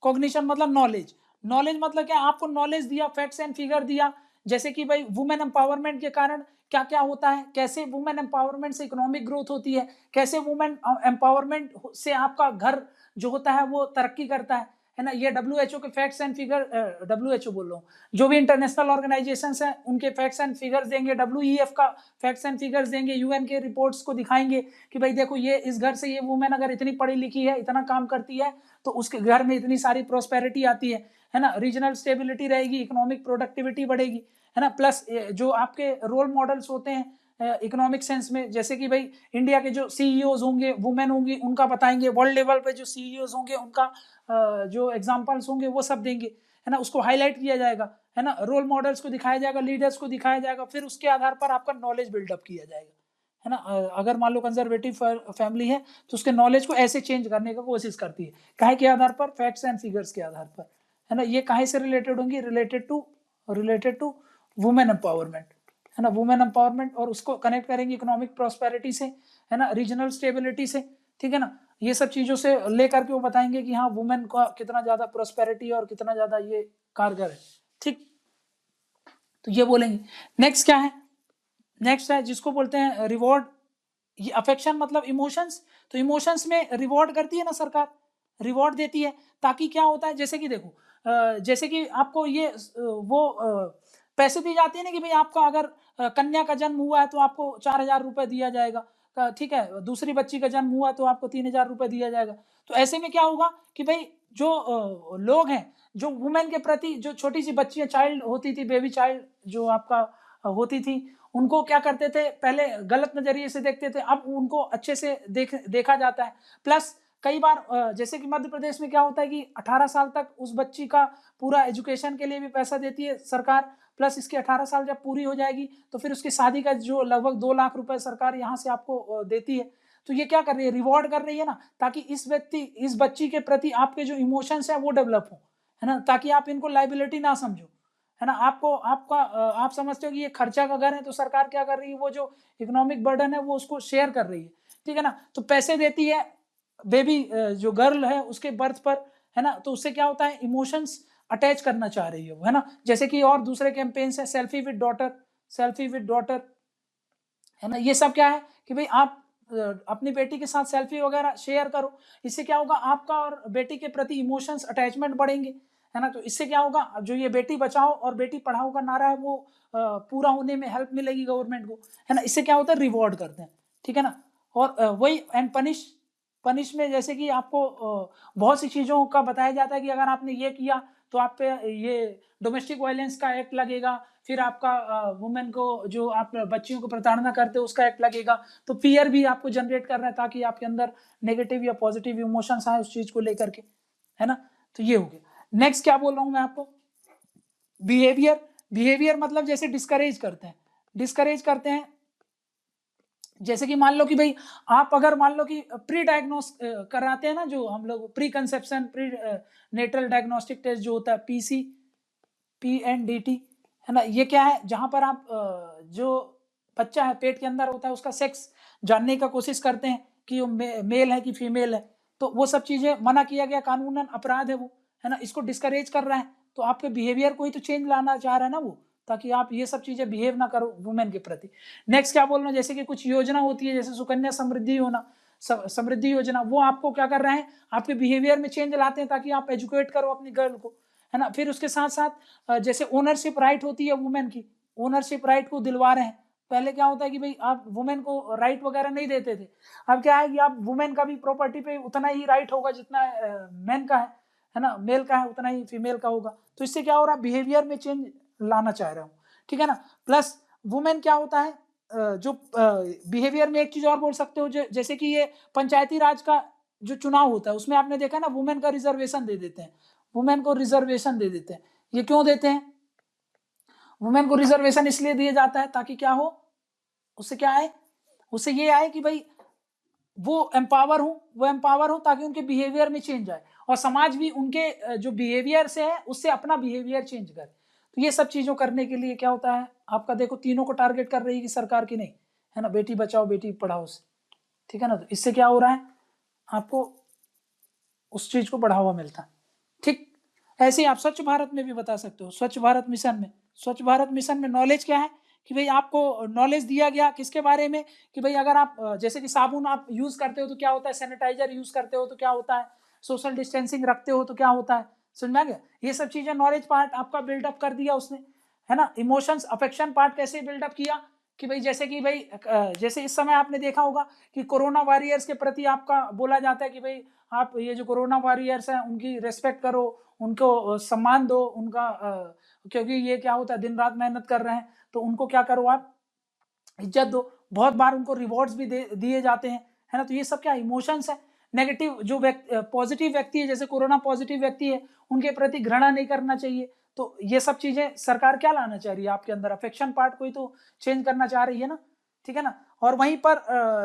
कॉग्निशन मतलब नॉलेज, नॉलेज मतलब क्या, आपको नॉलेज दिया, फैक्ट्स एंड फिगर दिया, जैसे कि भाई वुमेन एम्पावरमेंट के कारण क्या क्या होता है, कैसे वुमेन एम्पावरमेंट से इकोनॉमिक ग्रोथ होती है, कैसे वुमेन एम्पावरमेंट से आपका घर जो होता है वो तरक्की करता है ना। ये WHO के फैक्ट्स एंड फिगर, WHO बोल रहा हूँ, जो भी इंटरनेशनल ऑर्गेनाइजेशंस हैं उनके फैक्ट्स एंड फिगर्स देंगे, WEF का फैक्ट्स एंड फिगर्स देंगे, UN के रिपोर्ट्स को दिखाएंगे कि भाई देखो ये इस घर से ये वुमेन अगर इतनी पढ़ी लिखी है, इतना काम करती है, तो उसके घर में इतनी सारी प्रोस्पेरिटी आती है ना, रीजनल स्टेबिलिटी रहेगी, इकोनॉमिक प्रोडक्टिविटी बढ़ेगी, है ना। प्लस जो आपके रोल मॉडल्स होते हैं इकोनॉमिक सेंस में, जैसे कि भाई इंडिया के जो CEOs होंगे, वुमेन होंगी, उनका बताएंगे, वर्ल्ड लेवल पे जो CEOs होंगे उनका जो एग्जांपल्स होंगे वो सब देंगे, है ना, उसको हाईलाइट किया जाएगा, है ना, रोल मॉडल्स को दिखाया जाएगा, लीडर्स को दिखाया जाएगा, फिर उसके आधार पर आपका नॉलेज बिल्डअप किया जाएगा, है ना। अगर मान लो कंजर्वेटिव फैमिली है तो उसके नॉलेज को ऐसे चेंज करने का कोशिश करती है, काहे के आधार पर, फैक्ट्स एंड फिगर्स के आधार पर, है ना। ये काहे से रिलेटेड होंगी, रिलेटेड टू वुमेन एम्पावरमेंट, है ना, वुमेन एम्पावरमेंट, और उसको कनेक्ट करेंगे इकोनॉमिक प्रॉस्पेरिटी से, है ना, रीजनल स्टेबिलिटी से, ठीक है ना। ये सब चीजों से लेकर के वो बताएंगे कि हाँ वुमेन का कितना ज्यादा प्रॉस्पेरिटी और कितना ज्यादा ये कारगर है, ठीक। तो ये बोलेंगे। नेक्स्ट क्या है, नेक्स्ट है जिसको बोलते हैं रिवॉर्ड, ये अफेक्शन मतलब इमोशंस, तो इमोशंस में रिवॉर्ड करती है ना सरकार, रिवॉर्ड देती है, ताकि क्या होता है, जैसे कि देखो जैसे कि आपको ये पैसे दी जाती है ना कि भाई आपका अगर कन्या का जन्म हुआ है तो आपको 4,000 रुपए दिया जाएगा, ठीक है, दूसरी बच्ची का जन्म हुआ तो आपको 3,000 रुपए दिया जाएगा। तो ऐसे में क्या होगा कि भाई जो लोग हैं, जो वुमेन के प्रति, जो छोटी सी बच्चियां, चाइल्ड होती थी, बेबी चाइल्ड जो आपका होती थी, उनको क्या करते थे, पहले गलत नजरिए से देखते थे, अब उनको अच्छे से देखा जाता है। प्लस कई बार जैसे कि मध्य प्रदेश में क्या होता है कि 18 साल तक उस बच्ची का पूरा एजुकेशन के लिए भी पैसा देती है सरकार, प्लस इसकी 18 साल जब पूरी हो जाएगी तो फिर उसकी शादी का जो लगभग 2 लाख रुपए सरकार यहाँ से आपको देती है। तो ये क्या कर रही है, रिवॉर्ड कर रही है ना, ताकि इस बच्ची के प्रति आपके जो इमोशंस है वो डेवलप हो, है ना, ताकि आप इनको लाइबिलिटी ना समझो, है ना। आप समझते हो कि ये खर्चा का घर है, तो सरकार क्या कर रही है, वो जो इकोनॉमिक बर्डन है वो उसको शेयर कर रही है, ठीक है ना। तो पैसे देती है बेबी जो गर्ल है उसके बर्थ पर, है ना, तो उससे क्या होता है, इमोशंस अटैच करना चाह रही है वो, है ना। जैसे कि और दूसरे कैंपेन्स है, selfie with daughter, selfie with daughter, है ना। ये सब क्या है कि भाई आप अपनी बेटी के साथ सेल्फी वगैरह शेयर करो, इससे क्या होगा, आपका और बेटी के प्रति इमोशंस अटैचमेंट बढ़ेंगे, है ना। तो इससे क्या होगा, जो ये बेटी बचाओ और बेटी पढ़ाओ का नारा है वो पूरा होने में हेल्प मिलेगी गवर्नमेंट को, है ना। इससे क्या होता है, रिवॉर्ड करते हैं, ठीक है ना। और वही एंड पनिश में जैसे कि आपको बहुत सी चीज़ों का बताया जाता है कि अगर आपने ये किया तो आप पे ये डोमेस्टिक वायलेंस का एक्ट लगेगा, फिर आपका वुमेन को जो आप बच्चियों को प्रताड़ना करते हो उसका एक्ट लगेगा। तो फियर भी आपको जनरेट कर रहा है ताकि आपके अंदर नेगेटिव या पॉजिटिव इमोशंस आए उस चीज को लेकर के, है ना। तो ये हो गया। नेक्स्ट क्या बोल रहा हूं मैं आपको, बिहेवियर, बिहेवियर मतलब जैसे डिस्करेज करते हैं, जैसे कि मान लो कि भाई आप अगर मान लो कि प्री डायग्नोस कराते हैं ना, जो हम लोग preconception prenatal diagnostic test जो होता है, PNDT, है ना। ये क्या है, जहां पर आप जो बच्चा है पेट के अंदर होता है उसका सेक्स जानने का कोशिश करते हैं कि वो मेल है कि फीमेल है, तो वो सब चीजें मना किया गया, कानूनन अपराध है वो, है ना। इसको डिस्करेज कर रहा है, तो आपके बिहेवियर को ही तो चेंज लाना चाह रहा है ना वो, ताकि आप ये सब चीजें बिहेव ना करो वुमेन के प्रति। नेक्स्ट क्या बोल रहा हूँ, जैसे कि कुछ योजना होती है, जैसे सुकन्या समृद्धि योजना, वो आपको क्या कर रहे हैं, आपके बिहेवियर में चेंज लाते हैं ताकि आप एजुकेट करो अपनी गर्ल को, है ना। फिर उसके साथ साथ जैसे ओनरशिप राइट होती है वुमेन की, ओनरशिप राइट को दिलवा रहे हैं। पहले क्या होता है कि भाई आप वुमेन को राइट वगैरह नहीं देते थे, अब क्या है कि आप वुमेन का भी प्रॉपर्टी पे उतना ही राइट होगा जितना मैन का है ना, मेल का है उतना ही फीमेल का होगा। तो इससे क्या हो रहा है, बिहेवियर में चेंज लाना चाह रहा हूँ, ठीक है ना। प्लस वुमेन क्या होता है, जो बिहेवियर में एक चीज और बोल सकते हो, जैसे कि ये पंचायती राज का जो चुनाव होता है उसमें आपने देखा ना, वुमेन का रिजर्वेशन दे देते हैं, वुमेन को रिजर्वेशन दे देते हैं। ये क्यों देते हैं, वुमेन को रिजर्वेशन इसलिए दिया जाता है ताकि क्या हो, उससे क्या आए, उससे ये आए कि भाई वो एम्पावर हो ताकि उनके बिहेवियर में चेंज आए, और समाज भी उनके जो बिहेवियर से है उससे अपना बिहेवियर चेंज करे। तो ये सब चीजों करने के लिए क्या होता है, आपका देखो तीनों को टारगेट कर रही है कि सरकार की नहीं, है ना, बेटी बचाओ बेटी पढ़ाओ से। ठीक है ना। तो इससे क्या हो रहा है, आपको उस चीज को बढ़ावा मिलता है। ठीक ऐसे ही आप स्वच्छ भारत में भी बता सकते हो। स्वच्छ भारत मिशन में नॉलेज क्या है कि भाई आपको नॉलेज दिया गया किसके बारे में कि भाई अगर आप जैसे कि साबुन आप यूज करते हो तो क्या होता है, सैनिटाइजर यूज करते हो तो क्या होता है, सोशल डिस्टेंसिंग रखते हो तो क्या होता है, समझ में आ गया। ये सब चीजें नॉलेज पार्ट आपका बिल्डअप कर दिया उसने, है ना। इमोशंस अफेक्शन पार्ट कैसे बिल्डअप किया कि भाई जैसे कि भाई जैसे इस समय आपने देखा होगा कि कोरोना वॉरियर्स के प्रति आपका बोला जाता है कि भाई आप ये जो कोरोना वॉरियर्स हैं उनकी रेस्पेक्ट करो, उनको सम्मान दो, उनका क्योंकि ये क्या होता है दिन रात मेहनत कर रहे हैं, तो उनको क्या करो आप इज्जत दो। बहुत बार उनको रिवॉर्ड्स भी दिए जाते हैं, है ना। तो ये सब क्या इमोशंस है। नेगेटिव जो पॉजिटिव व्यक्ति है, जैसे कोरोना पॉजिटिव व्यक्ति है, उनके प्रति घृणा नहीं करना चाहिए। तो ये सब चीजें सरकार क्या लाना चाह रही है आपके अंदर, अफेक्शन पार्ट को ही तो चेंज करना चाह रही है ना, ठीक है ना। और वहीं पर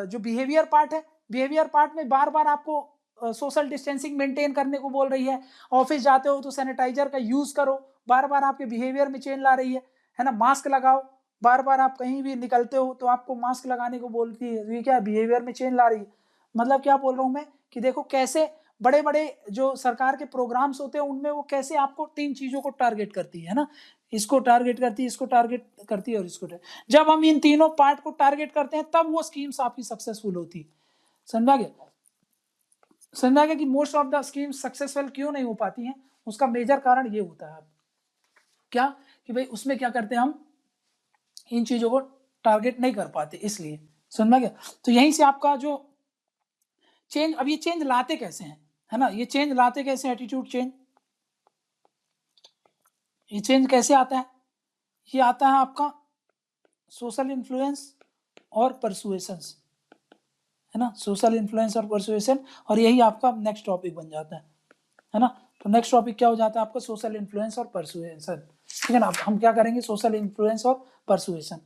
जो बिहेवियर पार्ट है, बिहेवियर पार्ट में बार बार आपको सोशल डिस्टेंसिंग मेंटेन करने को बोल रही है। ऑफिस जाते हो तो सैनिटाइजर का यूज करो, बार बार आपके बिहेवियर में चेंज ला रही है ना। मास्क लगाओ, बार बार आप कहीं भी निकलते हो तो आपको मास्क लगाने को बोलती है। ये क्या बिहेवियर में चेंज ला रही है। मतलब क्या बोल रहा हूं मैं कि देखो कैसे बड़े बड़े जो सरकार के प्रोग्राम्स होते हैं उनमें वो कैसे आपको 3 चीजों को टारगेट करती है ना। इसको टारगेट करती है, इसको टारगेट करती है और इसको जब हम इन तीनों पार्ट को टारगेट करते हैं तब वो स्कीम्स आपकी सक्सेसफुल होती है। समझा गया। समझा गया कि most of the schemes successful क्यों नहीं हो पाती हैं, उसका मेजर कारण ये होता है क्या कि भाई उसमें क्या करते हैं हम इन चीजों को टारगेट नहीं कर पाते, इसलिए। समझ में गया। तो यहीं से आपका जो चेंज, अब ये चेंज लाते कैसे हैं, है ना। ये चेंज लाते कैसे, एटीट्यूड चेंज, ये चेंज कैसे आता है, ये आता है आपका सोशल इन्फ्लुएंस और परसुएशंस, है ना। सोशल इन्फ्लुएंस और परसुएशन, और यही आपका नेक्स्ट टॉपिक बन जाता है ना। तो नेक्स्ट टॉपिक क्या हो जाता है आपका, सोशल इन्फ्लुएंस और परसुएशन, ठीक है ना। अब हम क्या करेंगे, सोशल इन्फ्लुएंस और परसुएशन।